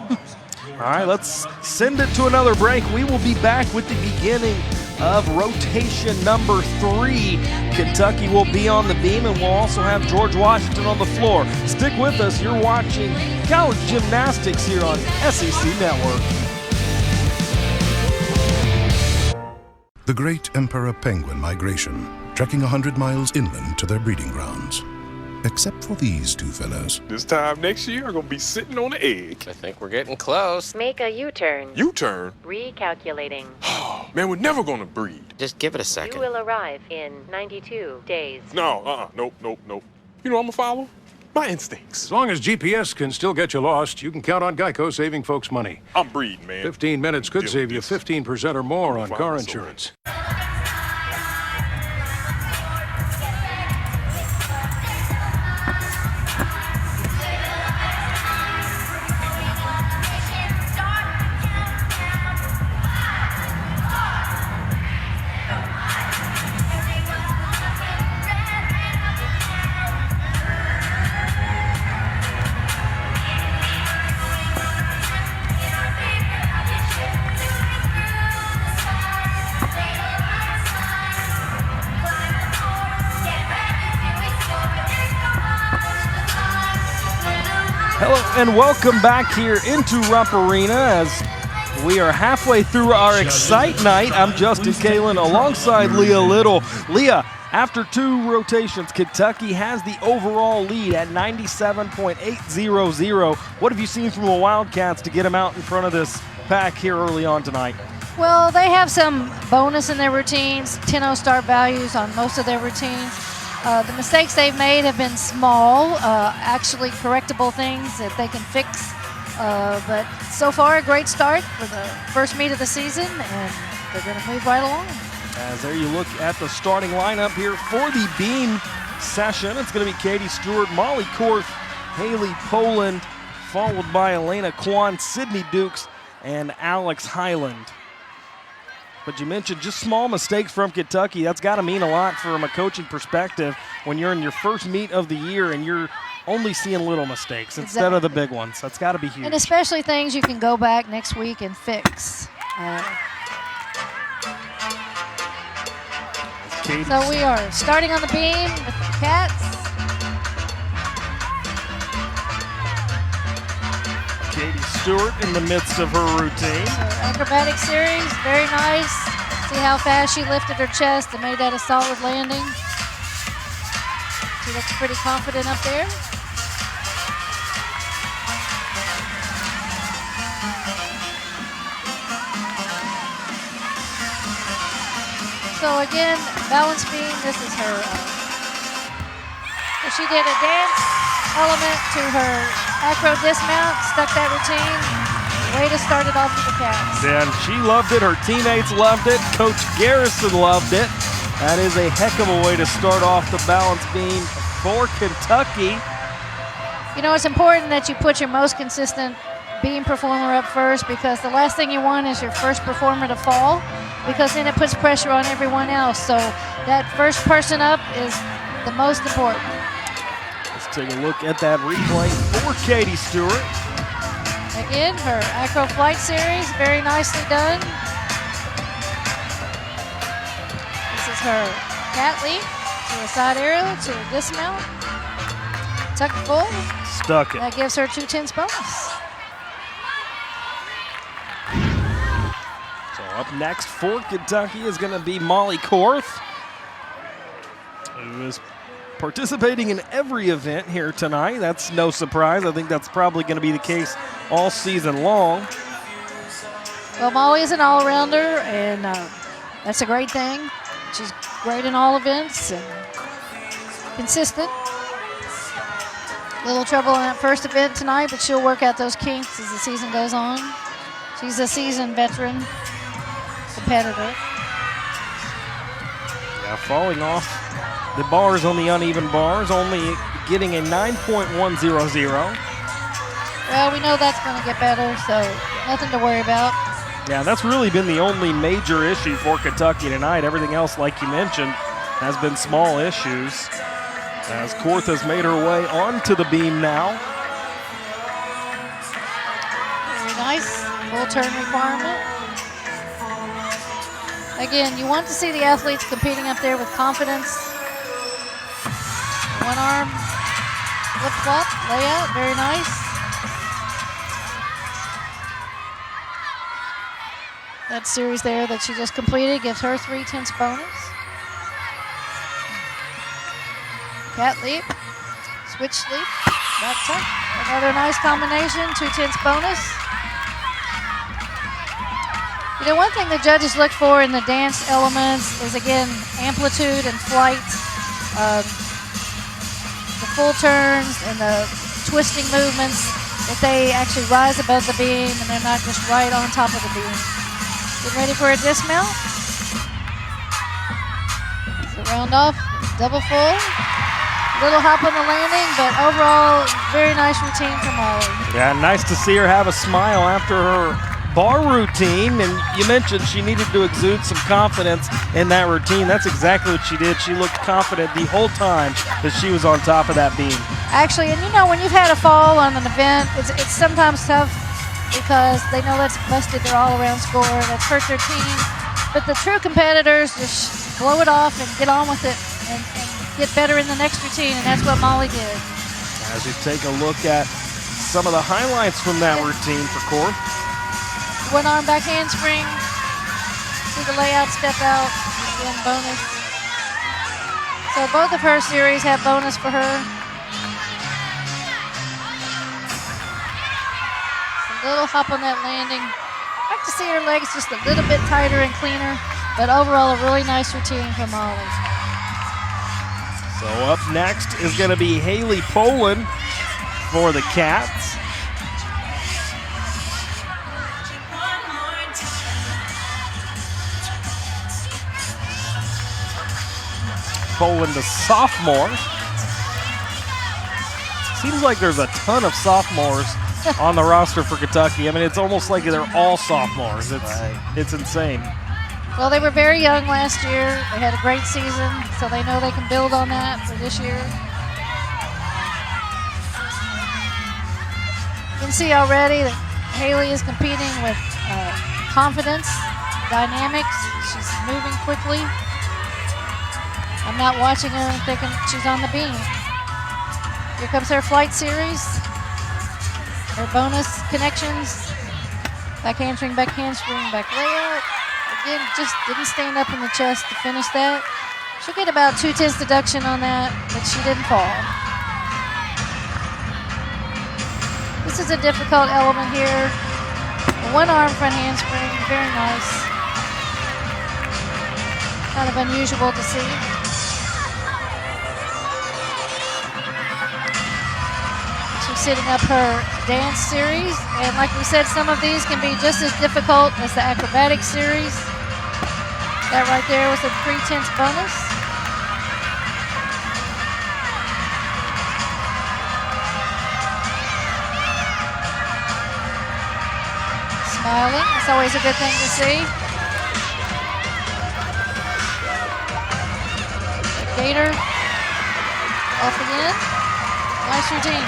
All right, let's send it to another break. We will be back with the beginning of rotation number 3. Kentucky will be on the beam, and we'll also have George Washington on the floor. Stick with us. You're watching College Gymnastics here on SEC Network. The great emperor penguin migration, trekking 100 miles inland to their breeding grounds. Except for these two fellas. This time next year, I'm gonna be sitting on the egg. I think we're getting close. Make a U-turn. U-turn? Recalculating. Man, we're never gonna breed. Just give it a You second. will arrive in 92 days. No, nope. You know I'm gonna follow? My instincts. As long as GPS can still get you lost, you can count on Geico saving folks money. I'm breeding, man. 15 minutes could Deal save with you this. 15% or more on Fine, car so- insurance. Hello and welcome back here into Rupp Arena as we are halfway through our Excite Night. I'm Justin Kalen alongside Leah Little. Leah, after 2 rotations, Kentucky has the overall lead at 97.800. What have you seen from the Wildcats to get them out in front of this pack here early on tonight? Well, they have some bonus in their routines, 10-0 start values on most of their routines. The mistakes they've made have been small, actually correctable things that they can fix. But so far, a great start for the first meet of the season, and they're going to move right along. As there you look at the starting lineup here for the beam session. It's going to be Katie Stewart, Molly Korth, Haley Poland, followed by Elena Kwan, Sydney Dukes, and Alex Highland. But you mentioned just small mistakes from Kentucky. That's got to mean a lot from a coaching perspective when you're in your first meet of the year and you're only seeing little mistakes instead of the big ones. That's got to be huge. And especially things you can go back next week and fix. So we are starting on the beam with the Cats. Katie Stewart in the midst of her routine. So acrobatic series, very nice. See how fast she lifted her chest and made that a solid landing. She looks pretty confident up there. So again, balance beam, this is her, she did a dance element to her acro dismount, stuck that routine. Way to start it off with the Cats. And she loved it, her teammates loved it, Coach Garrison loved it. That is a heck of a way to start off the balance beam for Kentucky. You know, it's important that you put your most consistent beam performer up first, because the last thing you want is your first performer to fall, because then it puts pressure on everyone else. So that first person up is the most important. Let's take a look at that replay for Katie Stewart. Again, her acro flight series, very nicely done. This is her cat leap to a side arrow to a dismount. Tuck full. Stuck it. That gives her 2 tenths bonus. So up next for Kentucky is going to be Molly Korth, who is participating in every event here tonight. That's no surprise. I think that's probably going to be the case all season long. Well, Molly is an all-rounder, and that's a great thing. She's great in all events and consistent. Little trouble in that first event tonight, but she'll work out those kinks as the season goes on. She's a seasoned veteran competitor. Yeah, falling off the bars on the uneven bars, only getting a 9.100. Well, we know that's going to get better, so nothing to worry about. Yeah, that's really been the only major issue for Kentucky tonight. Everything else, like you mentioned, has been small issues. As Korth has made her way onto the beam now. Very nice. Full turn requirement. Again, you want to see the athletes competing up there with confidence. One arm, flip flop, layout, very nice. That series there that she just completed gives her 3/10 bonus. Cat leap, switch leap, back tuck. Another nice combination, 2/10 bonus. You know, one thing the judges look for in the dance elements is, again, amplitude and flight. The full turns and the twisting movements, that they actually rise above the beam and they're not just right on top of the beam. Get ready for a dismount. So round off, double full. Little hop on the landing, but overall, very nice routine from Molly. Yeah, nice to see her have a smile after her bar routine. And you mentioned she needed to exude some confidence in that routine. That's exactly what she did. She looked confident the whole time that she was on top of that beam. Actually, and you know, when you've had a fall on an event, it's sometimes tough because they know that's busted their all-around score, that's hurt their team. But the true competitors just blow it off and get on with it and get better in the next routine, and that's what Molly did. As you take a look at some of the highlights from that routine for Korth. One arm back handspring, see the layout step out, again bonus. So both of her series have bonus for her. A little hop on that landing. I like to see her legs just a little bit tighter and cleaner, but overall a really nice routine from Molly. So up next is going to be Haley Poland for the Cats. Poland, a sophomore. Seems like there's a ton of sophomores on the roster for Kentucky. I mean, it's almost like they're all sophomores. It's insane. Well, they were very young last year. They had a great season, so they know they can build on that for this year. You can see already that Haley is competing with confidence, dynamics. She's moving quickly. I'm not watching her and thinking she's on the beam. Here comes her flight series. Her bonus connections. Back hamstring, back handspring, back layout. Again, just didn't stand up in the chest to finish that. She'll get about 2/10 deduction on that, but she didn't fall. This is a difficult element here. The one arm front handspring, very nice. Kind of unusual to see. She's setting up her dance series, and like we said, some of these can be just as difficult as the acrobatic series. That right there was a 3/10 bonus. Smiling, it's always a good thing to see. Gator off again. Nice routine.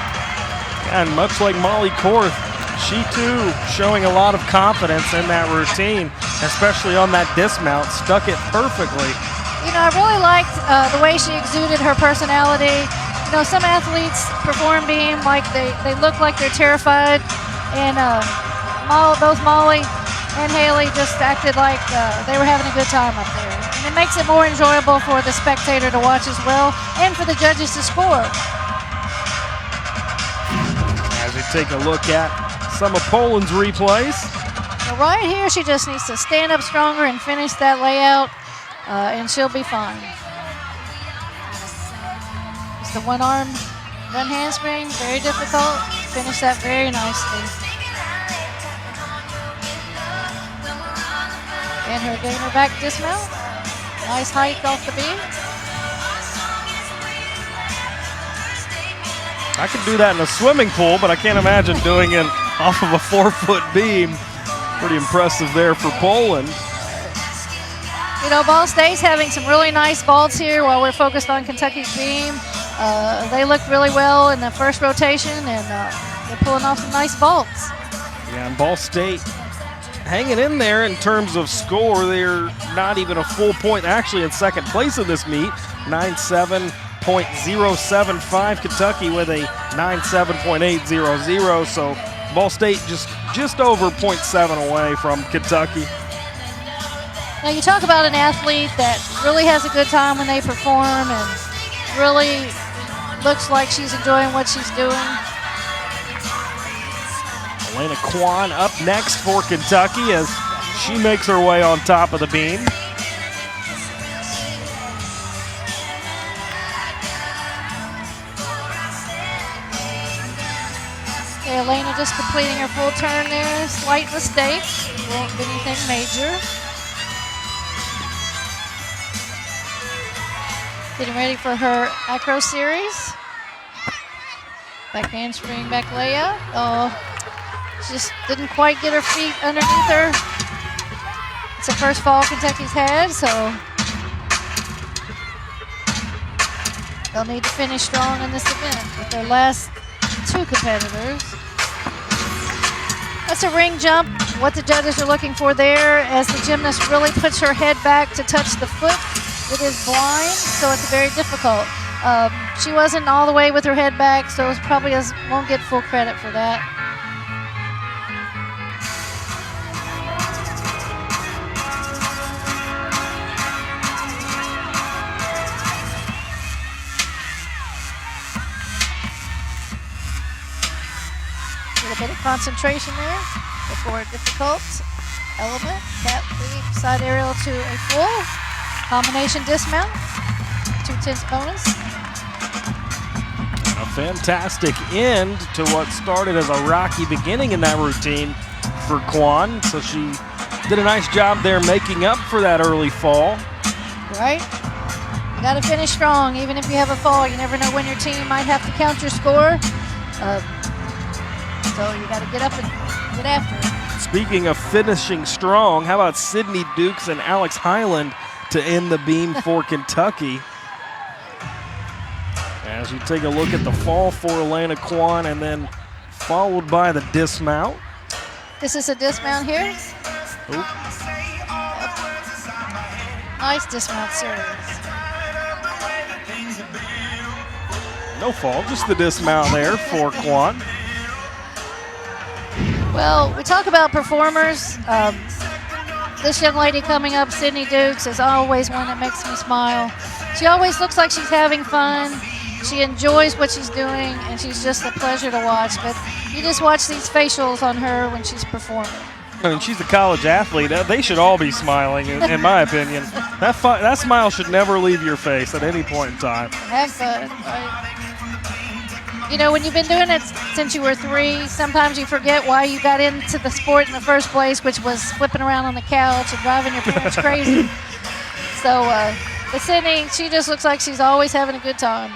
And much like Molly Korth, she too showing a lot of confidence in that routine, especially on that dismount, stuck it perfectly. You know, I really liked the way she exuded her personality. You know, some athletes perform beam like they look like they're terrified, and both Molly and Haley just acted like they were having a good time up there. And it makes it more enjoyable for the spectator to watch as well, and for the judges to score. As we take a look at some of Poland's replays. So right here, she just needs to stand up stronger and finish that layout, and she'll be fine. It's the one arm, one handspring, very difficult. Finish that very nicely. And her gainer back dismount. Nice height off the beam. I could do that in a swimming pool, but I can't imagine doing it off of a 4-foot beam. Pretty impressive there for Poland. You know, Ball State's having some really nice vaults here while we're focused on Kentucky's beam. They looked really well in the first rotation, and they're pulling off some nice vaults. Yeah, and Ball State hanging in there in terms of score. They're not even a full point actually in second place in this meet. 9.7.075 Kentucky with a 9.7.800. So Ball State just over 0.7 away from Kentucky. Now you talk about an athlete that really has a good time when they perform and really looks like she's enjoying what she's doing. Elena Kwan up next for Kentucky as she makes her way on top of the beam. Okay, Elena just completing her full turn there. Slight mistake, won't be anything major. Getting ready for her acro series. Back handspring, back layout. Oh, she just didn't quite get her feet underneath her. It's the first fall Kentucky's had, so they'll need to finish strong in this event with their last two competitors. That's a ring jump. What the judges are looking for there, as the gymnast really puts her head back to touch the foot. It is blind, so it's very difficult. She wasn't all the way with her head back, so it probably won't get full credit for that. A little bit of concentration there before a difficult element. Cat leap, side aerial to a full. Combination dismount, 2/10 bonus. A fantastic end to what started as a rocky beginning in that routine for Kwan. So she did a nice job there making up for that early fall. Right? You got to finish strong, even if you have a fall. You never know when your team might have to count your score. So you got to get up and get after it. Speaking of finishing strong, how about Sydney Dukes and Alex Highland to end the beam for Kentucky? As you take a look at the fall for Elena Kwan and then followed by the dismount. This is a dismount here. Oop. Yep. Nice dismount series. No fall, just the dismount there for Kwan. Well, we talk about performers. This young lady coming up, Sydney Dukes, is always one that makes me smile. She always looks like she's having fun. She enjoys what she's doing, and she's just a pleasure to watch. But you just watch these facials on her when she's performing. I mean, she's a college athlete. They should all be smiling, in my opinion. That smile should never leave your face at any point in time. Have fun. You know, when you've been doing it since you were 3, sometimes you forget why you got into the sport in the first place, which was flipping around on the couch and driving your parents crazy. So, but Sydney, she just looks like she's always having a good time.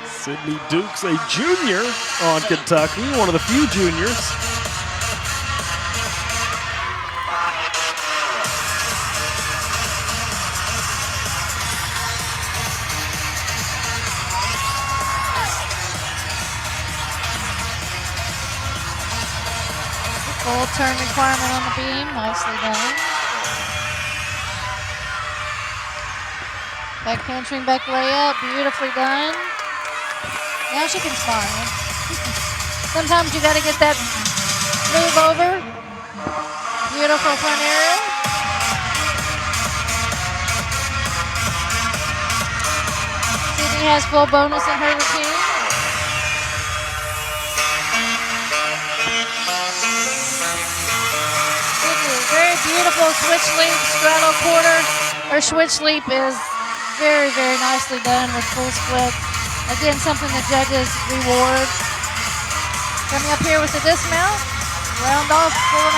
Sydney Dukes, a junior on Kentucky, one of the few juniors. Full turn requirement on the beam, nicely done. Back hamstring, back layout, beautifully done. Now she can smile. Sometimes you got to get that move over. Beautiful front aerial. Sydney has full bonus in her routine. Sydney, very beautiful switch leap, straddle quarter. Her switch leap is very, very nicely done with full split. Again, something the judges reward. Coming up here with the dismount, round off 4.5.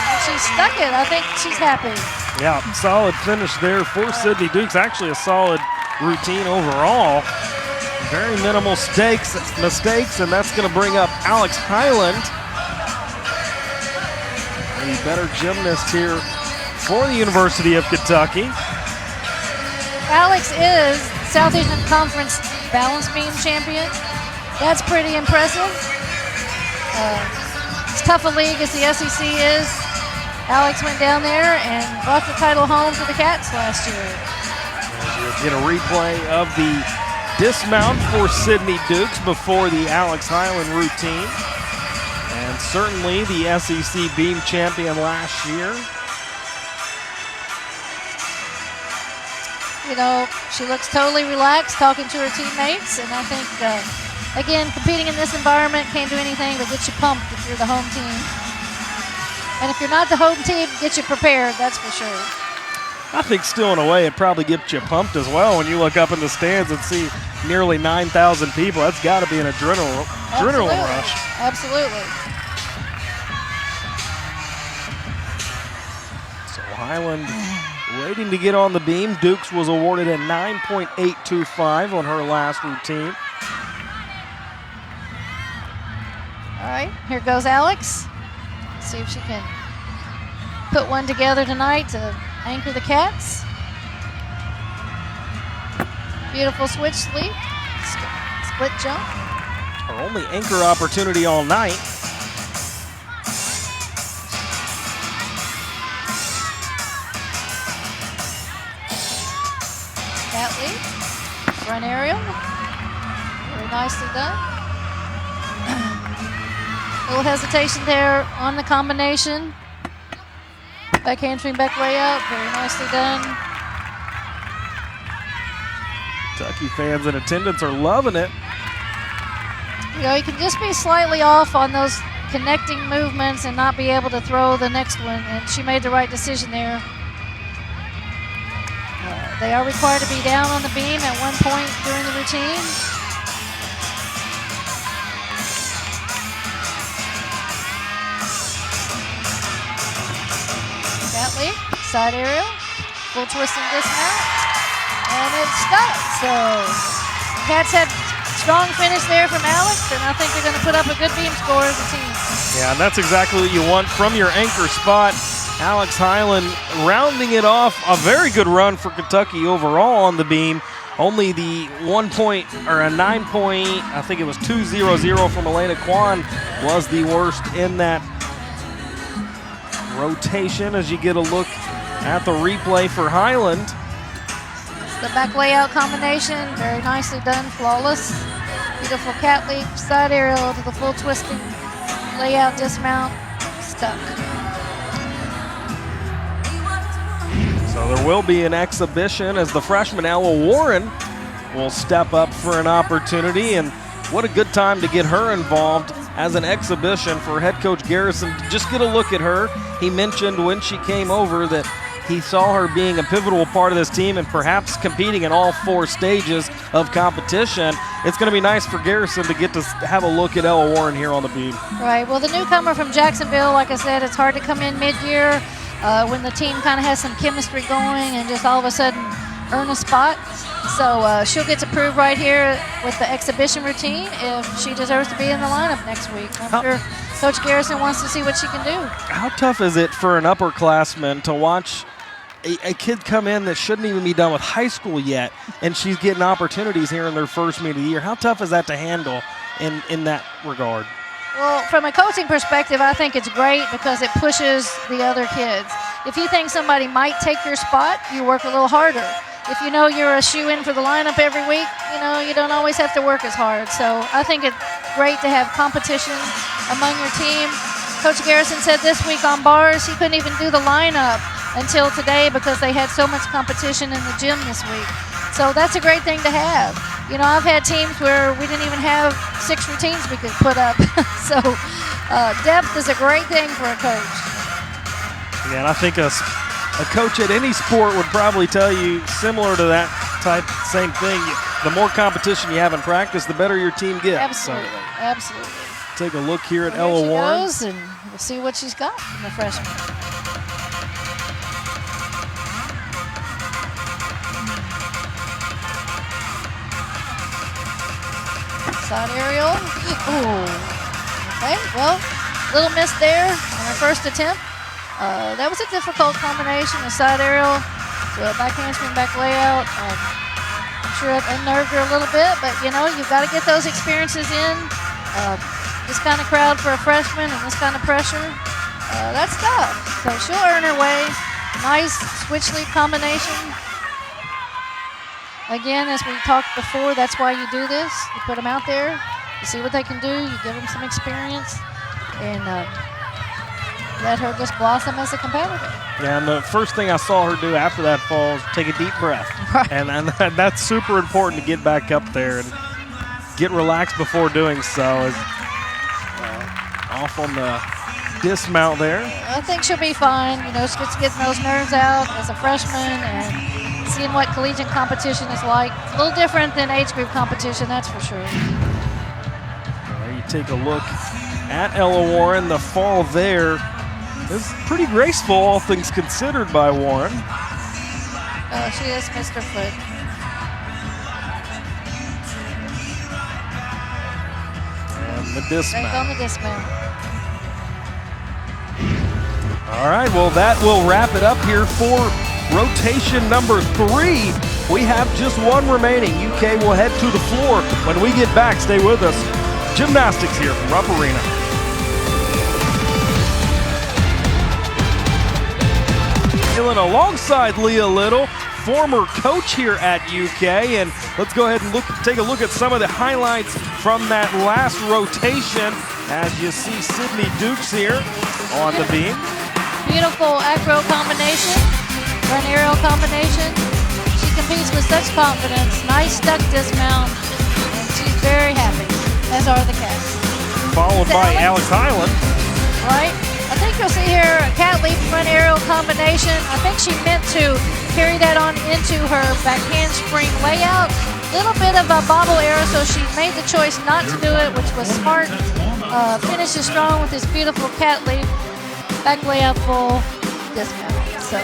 And she stuck it. I think she's happy. Yeah, solid finish there for Sydney Dukes. Actually, a solid routine overall. Very minimal mistakes, and that's going to bring up Alex Highland, a better gymnast here for the University of Kentucky. Alex is Southeastern Conference balance beam champion. That's pretty impressive. As tough a league as the SEC is, Alex went down there and brought the title home for the Cats last year. As you get a replay of the dismount for Sydney Dukes before the Alex Highland routine. And certainly the SEC beam champion last year. You know, she looks totally relaxed talking to her teammates, and I think, again, competing in this environment can't do anything but get you pumped if you're the home team. And if you're not the home team, get you prepared, that's for sure. I think still in a way it probably gets you pumped as well when you look up in the stands and see nearly 9,000 people. That's got to be an adrenaline rush. Absolutely. So Highland waiting to get on the beam. Dukes was awarded a 9.825 on her last routine. All right, here goes Alex. Let's see if she can put one together tonight to anchor the Cats. Beautiful switch sleep, split jump. Her only anchor opportunity all night. Cat leap, front aerial, very nicely done. A little hesitation there on the combination. Back handspring, back layout, very nicely done. Kentucky fans in attendance are loving it. You know, you can just be slightly off on those connecting movements and not be able to throw the next one, and she made the right decision there. They are required to be down on the beam at one point during the routine. Cat leap, side aerial, full twist and dismount, and it's stuck. So Cats had strong finish there from Alex, and I think they're going to put up a good beam score as a team. Yeah, and that's exactly what you want from your anchor spot. Alex Highland rounding it off. A very good run for Kentucky overall on the beam. Only the 1 point or a 9 point, I think it was 2.00 from Elena Kwan was the worst in that rotation as you get a look at the replay for Highland. It's the back layout combination, very nicely done, flawless. Beautiful cat leap, side aerial to the full twisting, layout dismount, stuck. So there will be an exhibition as the freshman Ella Warren will step up for an opportunity, and what a good time to get her involved as an exhibition for head coach Garrison. Just get a look at her. He mentioned when she came over that he saw her being a pivotal part of this team and perhaps competing in all 4 stages of competition. It's going to be nice for Garrison to get to have a look at Ella Warren here on the beam. Right, well, the newcomer from Jacksonville, like I said, it's hard to come in mid-year when the team kind of has some chemistry going and just all of a sudden earn a spot. So she'll get to prove right here with the exhibition routine if she deserves to be in the lineup next week. I'm sure Coach Garrison wants to see what she can do. How tough is it for an upperclassman to watch a kid come in that shouldn't even be done with high school yet, and she's getting opportunities here in their first meet of the year? How tough is that to handle in that regard? Well, from a coaching perspective, I think it's great because it pushes the other kids. If you think somebody might take your spot, you work a little harder. If you know you're a shoe-in for the lineup every week, you know, you don't always have to work as hard. So I think it's great to have competition among your team. Coach Garrison said this week on bars he couldn't even do the lineup until today because they had so much competition in the gym this week. So that's a great thing to have. You know, I've had teams where we didn't even have 6 routines we could put up. So depth is a great thing for a coach. Yeah, and I think a coach at any sport would probably tell you similar to that type, same thing. The more competition you have in practice, the better your team gets. Absolutely, absolutely. Take a look here at Well, Ella there she Warren. goes, and we'll see what she's got from the freshman. Side aerial. Ooh. Okay, well, little miss there on her first attempt. That was a difficult combination, a side aerial to a back handspring, back layout. I'm sure it unnerved her a little bit, but you know, you've got to get those experiences in. This kind of crowd for a freshman and this kind of pressure, that's tough. So she'll earn her way. Nice switch lead combination. Again, as we talked before, that's why you do this. You put them out there, you see what they can do, you give them some experience, and let her just blossom as a competitor. Yeah, and the first thing I saw her do after that fall is take a deep breath. Right. And that's super important to get back up there and get relaxed before doing so. As off on the dismount there. I think she'll be fine. You know, she's just getting those nerves out as a freshman and seeing what collegiate competition is like. It's a little different than age group competition, that's for sure. There you take a look at Ella Warren. The fall there is pretty graceful, all things considered, by Warren. She just missed her foot. And the Back dismount. on the dismount. All right, well, that will wrap it up here for rotation number 3. We have just one remaining. UK will head to the floor. When we get back, stay with us. Gymnastics here from Rupp Arena. Alongside Leah Little, former coach here at UK, and let's go ahead and take a look at some of the highlights from that last rotation. As you see Sydney Dukes here on the beam. Beautiful acro combination, front aerial combination. She competes with such confidence. Nice duck dismount, and she's very happy, as are the cats. Followed by Alex Highland. Right? I think you'll see here a cat leap front aerial combination. I think she meant to carry that on into her back handspring layout. Little bit of a bobble error, so she made the choice not to do it, which was smart. Finishes strong with this beautiful cat leap, back layout full dismount. So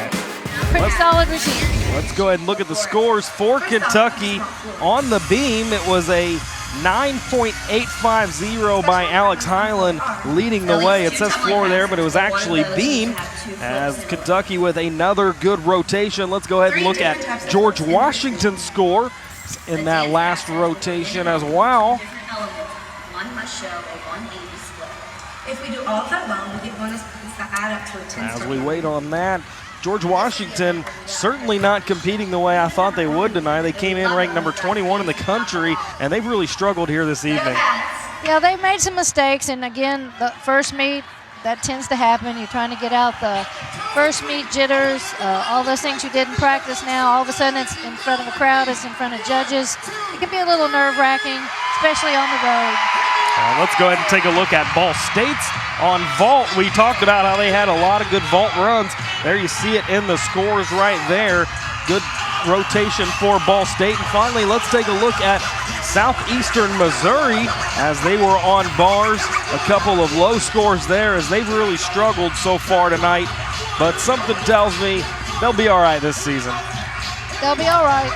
pretty solid routine. Let's go ahead and look at the scores for Kentucky. On the beam, it was a 9.850 by Alex Highland leading the way. It says floor there, but it was actually beam, as Kentucky with another good rotation. Let's go ahead and look at George Washington's score in that last rotation as well. One must show a 180 split. If we do all of that well, we get bonus points that add up to a 10. As we wait on that, George Washington certainly not competing the way I thought they would tonight. They came in ranked number 21 in the country, and they've really struggled here this evening. Yeah, they've made some mistakes, and again, the first meet, that tends to happen. You're trying to get out the first meet jitters, all those things you did in practice now. All of a sudden, it's in front of a crowd, it's in front of judges. It can be a little nerve-wracking, especially on the road. Let's go ahead and take a look at Ball State's on vault. We talked about how they had a lot of good vault runs. There you see it in the scores right there. Good rotation for Ball State. And finally, let's take a look at Southeastern Missouri as they were on bars. A couple of low scores there as they've really struggled so far tonight. But something tells me they'll be all right this season. They'll be all right.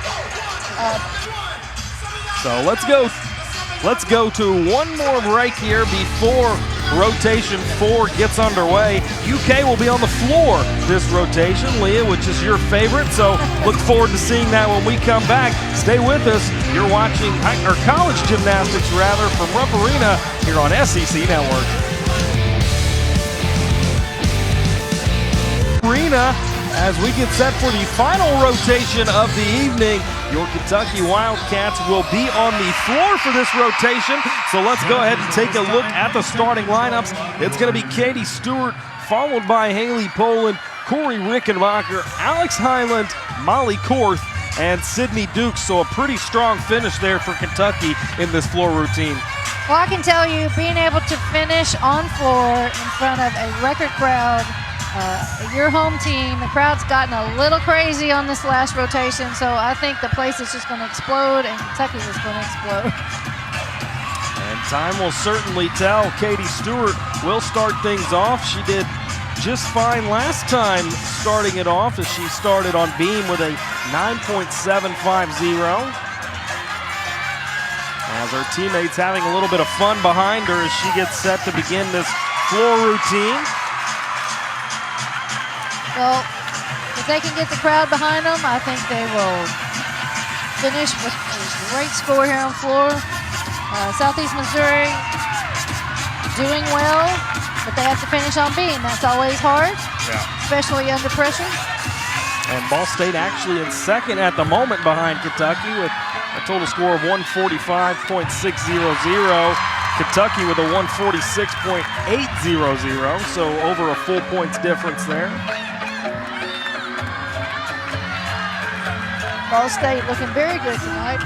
So let's go to one more break here before rotation 4 gets underway. UK will be on the floor this rotation, Leah, which is your favorite. So look forward to seeing that when we come back. Stay with us. You're watching college gymnastics rather from Rupp Arena here on SEC Network. Arena as we get set for the final rotation of the evening. Your Kentucky Wildcats will be on the floor for this rotation. So let's go ahead and take a look at the starting lineups. It's going to be Katie Stewart, followed by Haley Poland, Corey Rickenbacker, Alex Highland, Molly Korth, and Sydney Dukes. So a pretty strong finish there for Kentucky in this floor routine. Well, I can tell you, being able to finish on floor in front of a record crowd, your home team, the crowd's gotten a little crazy on this last rotation, so I think the place is just going to explode, and Kentucky's just going to explode. And time will certainly tell. Katie Stewart will start things off. She did just fine last time starting it off, as she started on beam with a 9.750. As her teammates having a little bit of fun behind her as she gets set to begin this floor routine. Well, if they can get the crowd behind them, I think they will finish with a great score here on floor. Southeast Missouri doing well, but they have to finish on beam. That's always hard, especially under pressure. And Ball State actually in second at the moment behind Kentucky with a total score of 145.600. Kentucky with a 146.800, so over a full points difference there. Ball State looking very good tonight.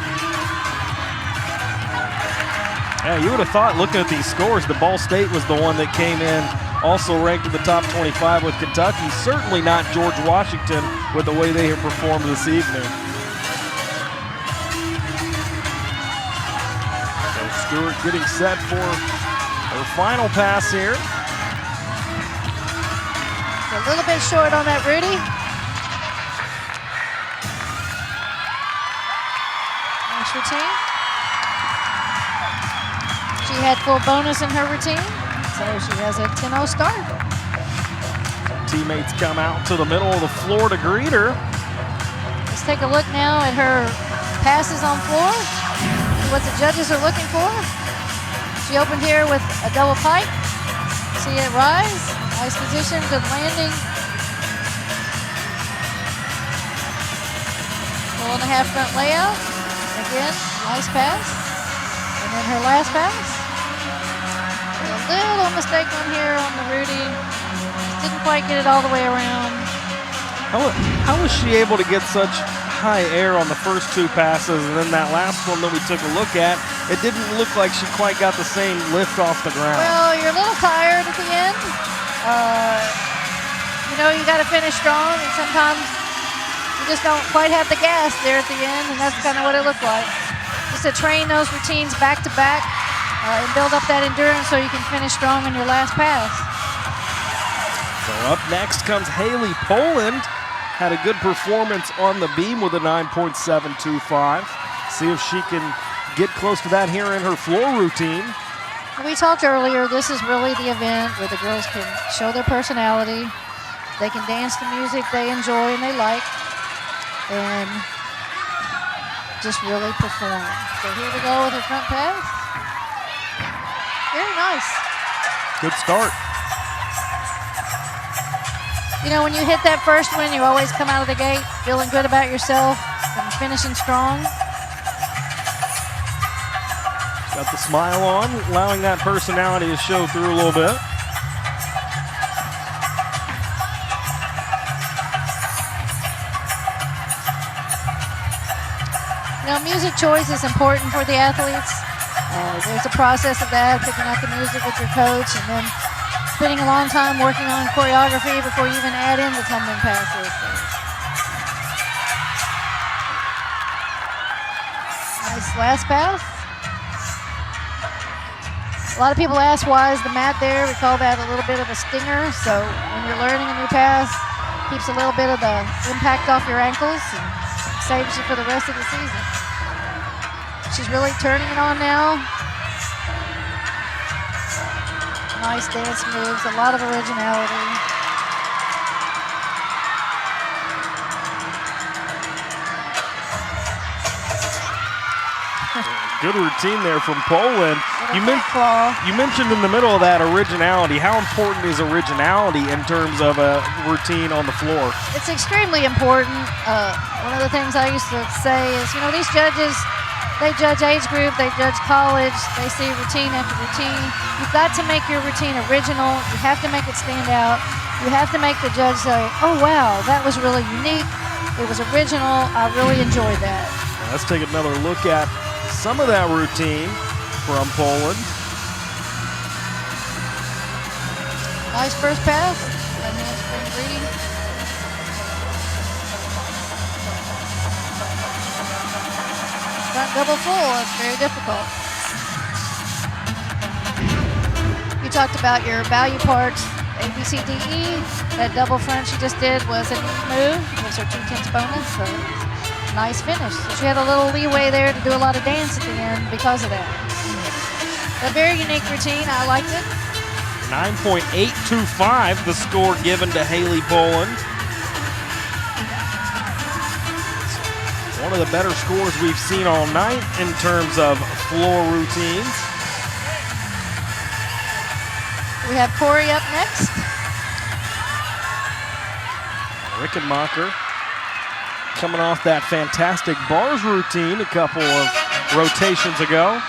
Yeah, you would have thought, looking at these scores, that Ball State was the one that came in also ranked in the top 25 with Kentucky. Certainly not George Washington with the way they have performed this evening. So Stewart getting set for her final pass here. A little bit short on that Rudy. Nice routine. She had full bonus in her routine, so she has a 10-0 start. Teammates come out to the middle of the floor to greet her. Let's take a look now at her passes on floor, what the judges are looking for. She opened here with a double pike. See it rise. Nice position, good landing. 4.5 front layout. Again, nice pass. And then her last pass. A little mistake on here on the Rudy. Didn't quite get it all the way around. How was she able to get such high air on the first two passes, and then that last one that we took a look at, it didn't look like she quite got the same lift off the ground? Well, you're a little tired at the end. You know, you got to finish strong, and sometimes you just don't quite have the gas there at the end, and that's kind of what it looked like. Just to train those routines back to back and build up that endurance so you can finish strong on your last pass. So up next comes Haley Poland. Had a good performance on the beam with a 9.725. See if she can get close to that here in her floor routine. We talked earlier, this is really the event where the girls can show their personality. They can dance to music they enjoy and they like, and just really perform. So here we go with her front pass. Very nice. Good start. You know, when you hit that first one, you always come out of the gate feeling good about yourself and finishing strong. Got the smile on, allowing that personality to show through a little bit. You know, music choice is important for the athletes. There's a process of that, picking out the music with your coach, and then spending a long time working on choreography before you even add in the tumbling passes. Nice last pass. A lot of people ask, why is the mat there? We call that a little bit of a stinger. So when you're learning a new pass, keeps a little bit of the impact off your ankles and saves you for the rest of the season. She's really turning it on now. Nice dance moves, a lot of originality. Good routine there from Poland. You mentioned in the middle of that originality. How important is originality in terms of a routine on the floor? It's extremely important. One of the things I used to say is, you know, these judges, they judge age group, they judge college, they see routine after routine. You've got to make your routine original. You have to make it stand out. You have to make the judge say, oh, wow, that was really unique. It was original. I really enjoyed that. Let's take another look at some of that routine from Poland. Nice first pass. That handspring reading. Front double full. It's very difficult. You talked about your value parts, A, B, C, D, E. That double front she just did was a neat move. Gives her 2/10 bonus. So nice finish. So she had a little leeway there to do a lot of dance at the end because of that. A very unique routine. I liked it. 9.825, the score given to Haley Poland. One of the better scores we've seen all night in terms of floor routines. We have Corey up next. Rickenmacher coming off that fantastic bars routine a couple of rotations ago.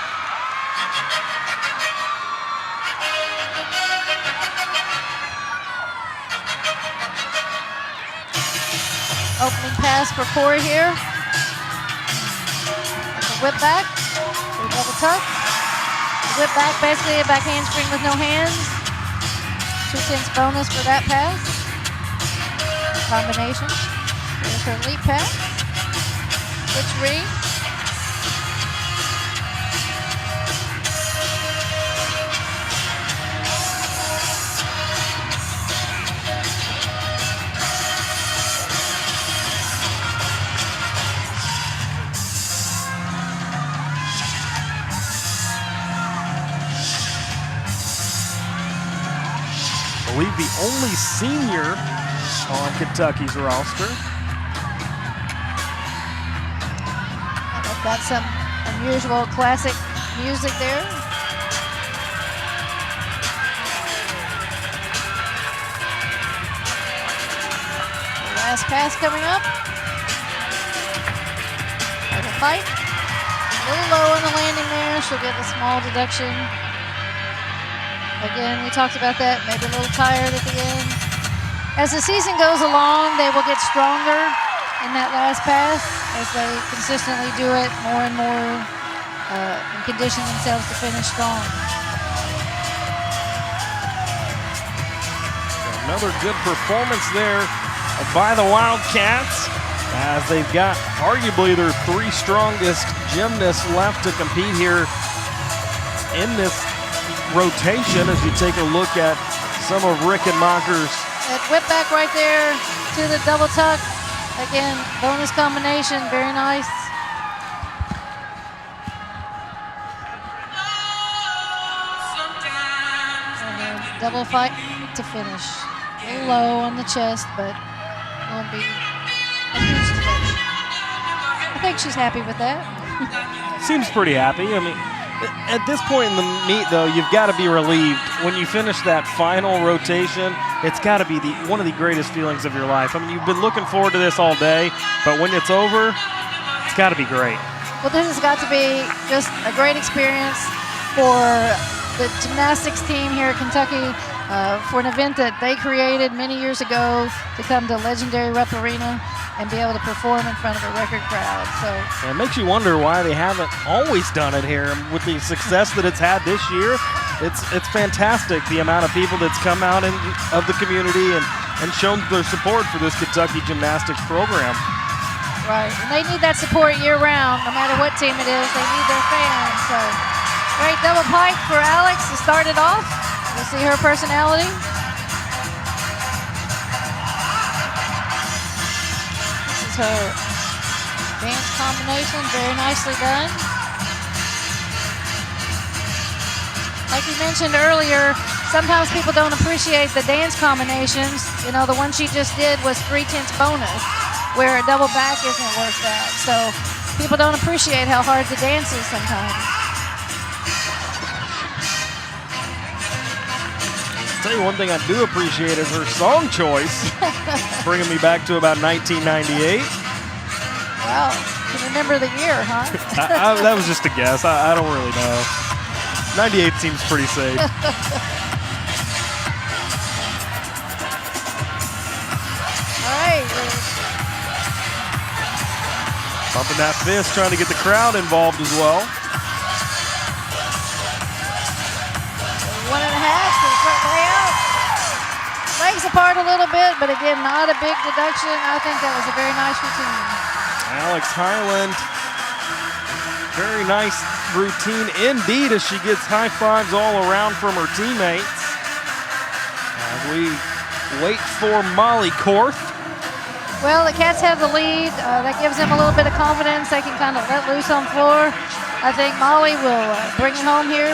Opening pass for Corey here. That's a whip back. A double tuck. Whip back, basically a back handspring with no hands. 2/10 bonus for that pass. Combination. There's her leap pass. Switch read. I believe the only senior on Kentucky's roster. I've got some unusual classic music there. Last pass coming up. Like a fight. A little low on the landing there. She'll get a small deduction. Again, we talked about that, maybe a little tired at the end. As the season goes along, they will get stronger in that last pass as they consistently do it more and more and condition themselves to finish strong. Another good performance there by the Wildcats as they've got arguably their three strongest gymnasts left to compete here in this rotation as you take a look at some of Rickenmacher's. That whip back right there to the double tuck. Again, bonus combination, very nice. And then double fight to finish. A little low on the chest, but won't be a huge deduction. I think she's happy with that. Seems pretty happy. I mean, at this point in the meet, though, you've got to be relieved. When you finish that final rotation, it's got to be one of the greatest feelings of your life. I mean, you've been looking forward to this all day, but when it's over, it's got to be great. Well, this has got to be just a great experience for the gymnastics team here at Kentucky for an event that they created many years ago to come to legendary Rupp Arena and be able to perform in front of a record crowd. So it makes you wonder why they haven't always done it here. With the success that it's had this year, it's fantastic the amount of people that's come out of the community and shown their support for this Kentucky gymnastics program. Right, and they need that support year-round, no matter what team it is. They need their fans. So great double pike for Alex to start it off. We'll see her personality. This is her dance combination, very nicely done. Like we mentioned earlier, sometimes people don't appreciate the dance combinations. You know, the one she just did was 3/10 bonus, where a double back isn't worth that. So people don't appreciate how hard the dance is sometimes. I'll tell you one thing I do appreciate is her song choice, bringing me back to about 1998. Wow, you can remember the year, huh? That was just a guess. I don't really know. 98 seems pretty safe. All right, Pumping that fist, trying to get the crowd involved as well. 1.5 to the front layout. Legs apart a little bit, but again, not a big deduction. I think that was a very nice routine. Alex Highland, very nice routine indeed as she gets high fives all around from her teammates. As we wait for Molly Korth. Well, the Cats have the lead. That gives them a little bit of confidence. They can kind of let loose on the floor. I think Molly will bring it home here.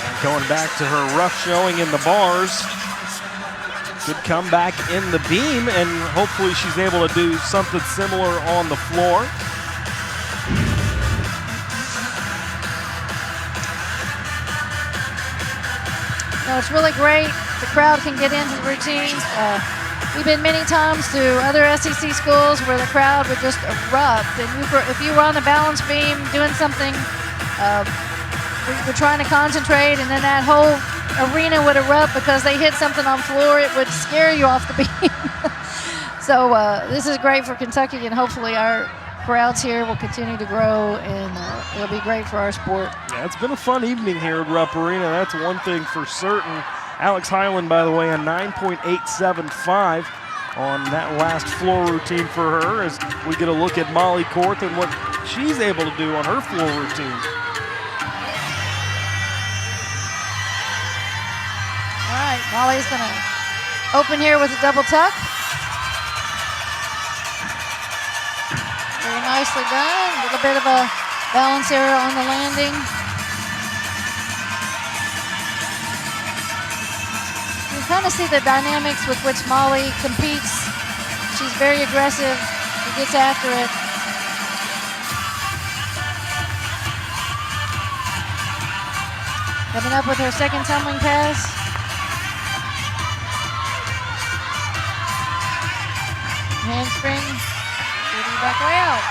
And going back to her rough showing in the bars. Good comeback in the beam, and hopefully she's able to do something similar on the floor. No, it's really great. The crowd can get into the routines. We've been many times to other SEC schools where the crowd would just erupt. And if you were on the balance beam doing something, we're trying to concentrate, and then that whole arena would erupt because they hit something on the floor. It would scare you off the beam. So this is great for Kentucky, and hopefully our crowds here will continue to grow, and it'll be great for our sport. Yeah, it's been a fun evening here at Rupp Arena. That's one thing for certain. Alex Highland, by the way, a 9.875 on that last floor routine for her, as we get a look at Molly Korth and what she's able to do on her floor routine. All right, Molly's going to open here with a double tuck. Very nicely done. A little bit of a balance error on the landing. You kind of see the dynamics with which Molly competes. She's very aggressive. She gets after it. Coming up with her second tumbling pass. Handspring. Getting back way out.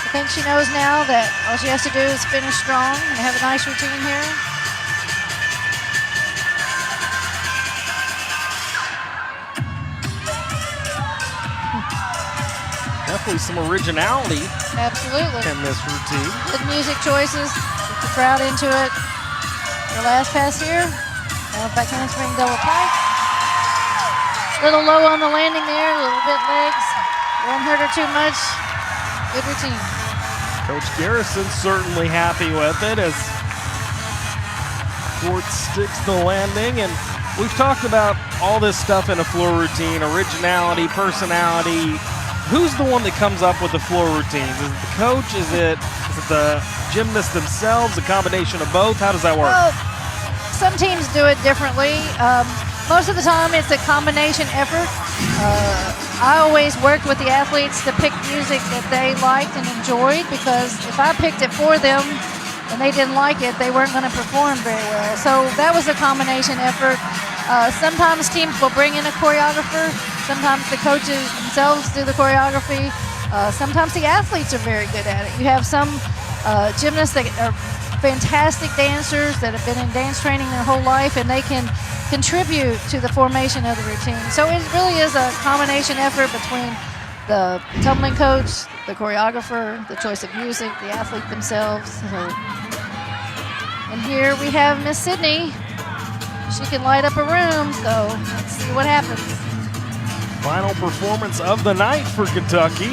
I think she knows now that all she has to do is finish strong and have a nice routine here. Definitely some originality Absolutely. in this routine. Good music choices. Get the crowd into it. The last pass here. Now back handspring double pike. A little low on the landing there. A little bit legs. Won't hurt her too much. Good routine. Coach Garrison certainly happy with it as Korth sticks the landing. And we've talked about all this stuff in a floor routine, originality, personality. Who's the one that comes up with the floor routines? Is it the coach? Is it the gymnasts themselves? A combination of both? How does that work? Well, some teams do it differently. Most of the time it's a combination effort. I always worked with the athletes to pick music that they liked and enjoyed, because if I picked it for them and they didn't like it, they weren't going to perform very well. So that was a combination effort. Sometimes teams will bring in a choreographer. Sometimes the coaches themselves do the choreography. Sometimes the athletes are very good at it. You have some gymnasts that are fantastic dancers that have been in dance training their whole life, and they can contribute to the formation of the routine. So it really is a combination effort between the tumbling coach, the choreographer, the choice of music, the athlete themselves. And here we have Miss Sydney. She can light up a room, so let's see what happens. Final performance of the night for Kentucky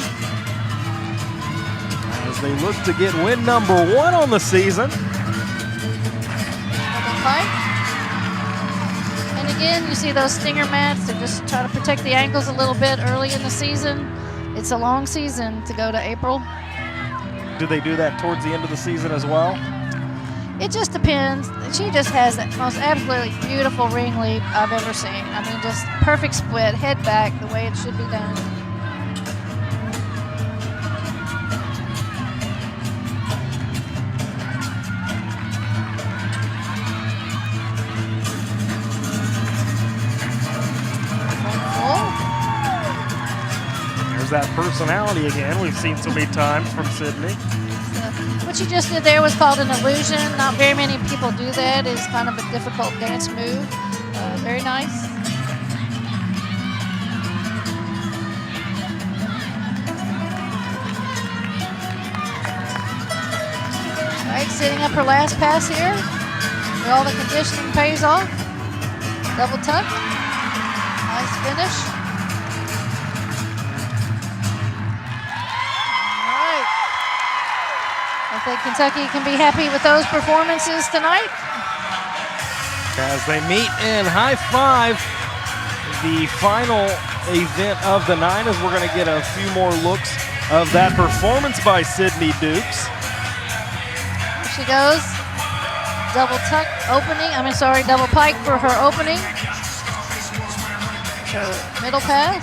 as they look to get win number 1 on the season. And again, you see those stinger mats. They're just trying to protect the ankles a little bit early in the season. It's a long season to go to April. Do they do that towards the end of the season as well? It just depends. She just has the most absolutely beautiful ring leap I've ever seen. I mean, just perfect split, head back, the way it should be done. There's that personality again. We've seen so many times from Sydney. What you just did there was called an illusion. Not very many people do that. It's kind of a difficult dance move. Very nice. All right, setting up her last pass here. All the conditioning pays off. Double tuck. Nice finish. All right. I think Kentucky can be happy with those performances tonight. As they meet in high five, the final event of the night, as we're going to get a few more looks of that performance by Sydney Dukes. Here she goes. Double tuck opening. Double pike for her opening. Her middle pass.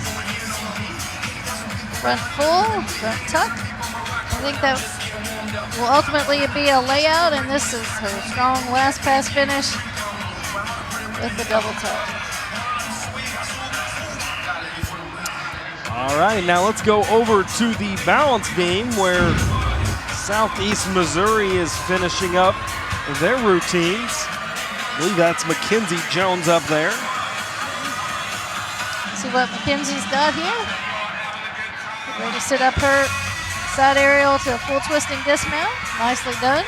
Front full, front tuck. I think that will ultimately be a layout, and this is her strong last pass finish with the double tuck. All right, now let's go over to the balance beam where Southeast Missouri is finishing up their routines. I believe that's Mackenzie Jones up there. See what Mackenzie's got here. Get ready to sit up her side aerial to a full twisting dismount. Nicely done.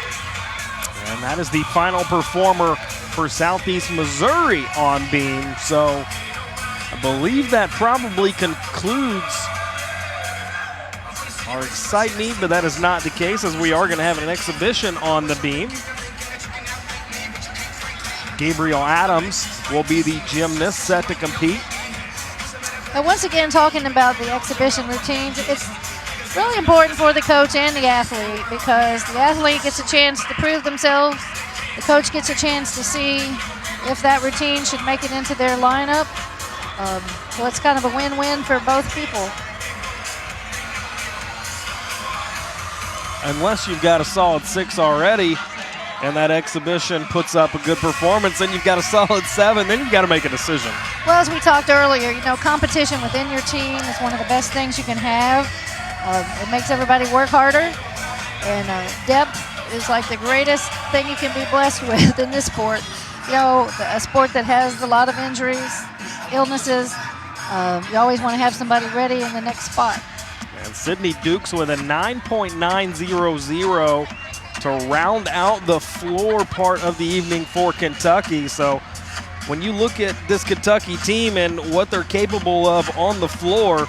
And that is the final performer for Southeast Missouri on beam. So I believe that probably concludes our excite meet, but that is not the case, as we are going to have an exhibition on the beam. Gabriel Adams will be the gymnast set to compete. And once again, talking about the exhibition routines, it's really important for the coach and the athlete, because the athlete gets a chance to prove themselves. The coach gets a chance to see if that routine should make it into their lineup. So it's kind of a win-win for both people. Unless you've got a solid 6 already, and that exhibition puts up a good performance, and you've got a solid 7, then you've got to make a decision. Well, as we talked earlier, competition within your team is one of the best things you can have. It makes everybody work harder, and depth is like the greatest thing you can be blessed with in this sport. A sport that has a lot of injuries, illnesses. You always want to have somebody ready in the next spot. And Sydney Dukes with a 9.900 to round out the floor part of the evening for Kentucky. So when you look at this Kentucky team and what they're capable of on the floor,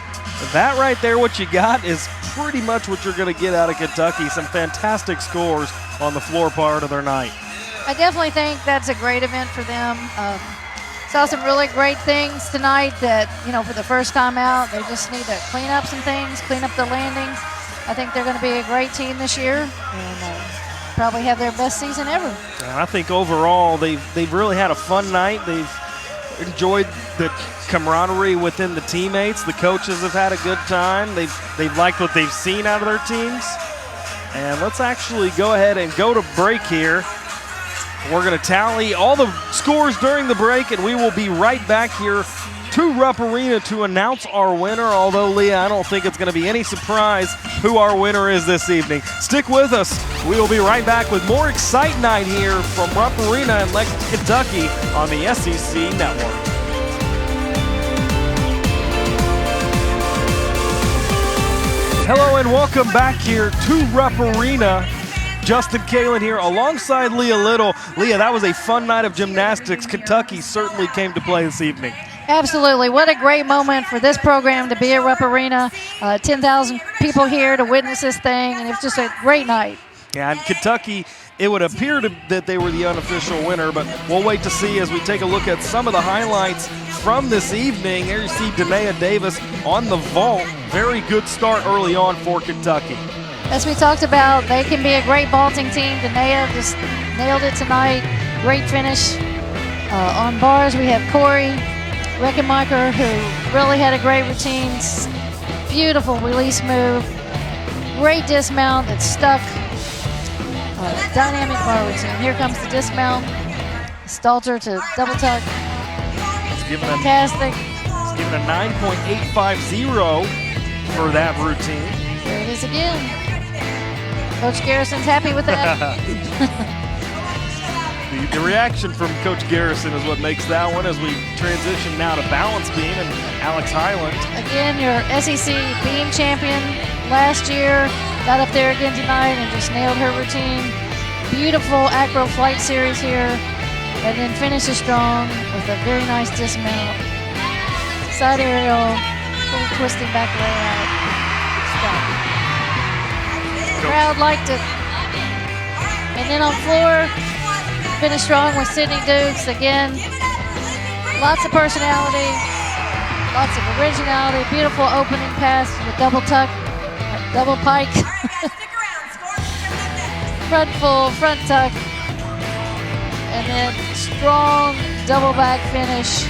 that right there, what you got is pretty much what you're going to get out of Kentucky. Some fantastic scores on the floor part of their night. I definitely think that's a great event for them. Saw some really great things tonight that, for the first time out, they just need to clean up some things, clean up the landings. I think they're going to be a great team this year and probably have their best season ever. And I think overall they've really had a fun night. They've enjoyed the camaraderie within the teammates. The coaches have had a good time. They've liked what they've seen out of their teams. And let's actually go ahead and go to break here. We're going to tally all the scores during the break, and we will be right back here to Rupp Arena to announce our winner. Although, Leah, I don't think it's going to be any surprise who our winner is this evening. Stick with us. We will be right back with more Excite Night here from Rupp Arena in Lexington, Kentucky on the SEC Network. Hello and welcome back here to Rupp Arena. Justin Kalen here alongside Leah Little. Leah, that was a fun night of gymnastics. Kentucky certainly came to play this evening. Absolutely. What a great moment for this program to be at Rupp Arena. 10,000 people here to witness this thing, and it was just a great night. Yeah, and Kentucky, it would appear that they were the unofficial winner, but we'll wait to see as we take a look at some of the highlights from this evening. There you see Danae Davis on the vault. Very good start early on for Kentucky. As we talked about, they can be a great vaulting team. Danae just nailed it tonight. Great finish. On bars, we have Corey Reckenmacher, who really had a great routine. Beautiful release move. Great dismount that stuck. Dynamic bar routine. Here comes the dismount. Stalter to double tuck. Fantastic. It's given a 9.850 for that routine. There it is again. Coach Garrison's happy with that. The reaction from Coach Garrison is what makes that one as we transition now to balance beam and Alex Highland. Again, your SEC beam champion last year, got up there again tonight and just nailed her routine. Beautiful acro flight series here, and then finishes strong with a very nice dismount. Side aerial, little twisting back layout. Stop. Crowd liked it. And then on floor, finished strong with Sydney Dukes. Again, lots of personality, lots of originality, beautiful opening pass with double tuck, double pike, front full, front tuck, and then strong double back finish.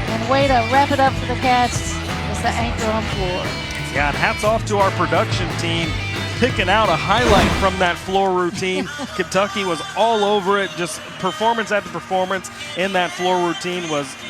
And way to wrap it up for the Cats is the anchor on floor. Yeah, and hats off to our production team picking out a highlight from that floor routine. Kentucky was all over it, just performance after performance in that floor routine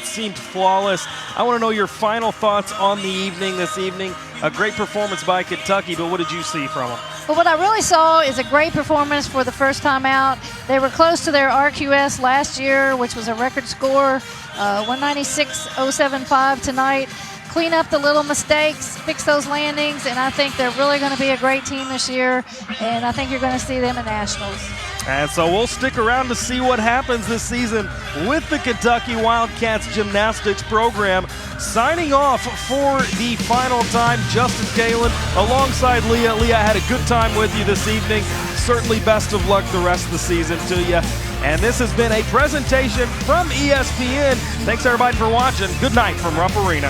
seemed flawless. I want to know your final thoughts on the evening this evening. A great performance by Kentucky, but what did you see from them? But what I really saw is a great performance for the first time out. They were close to their RQS last year, which was a record score, 196.075 tonight. Clean up the little mistakes, fix those landings, and I think they're really going to be a great team this year, and I think you're going to see them at Nationals. And so we'll stick around to see what happens this season with the Kentucky Wildcats gymnastics program. Signing off for the final time, Justin Galen alongside Leah. Leah, I had a good time with you this evening. Certainly best of luck the rest of the season to you. And this has been a presentation from ESPN. Thanks everybody for watching. Good night from Rupp Arena.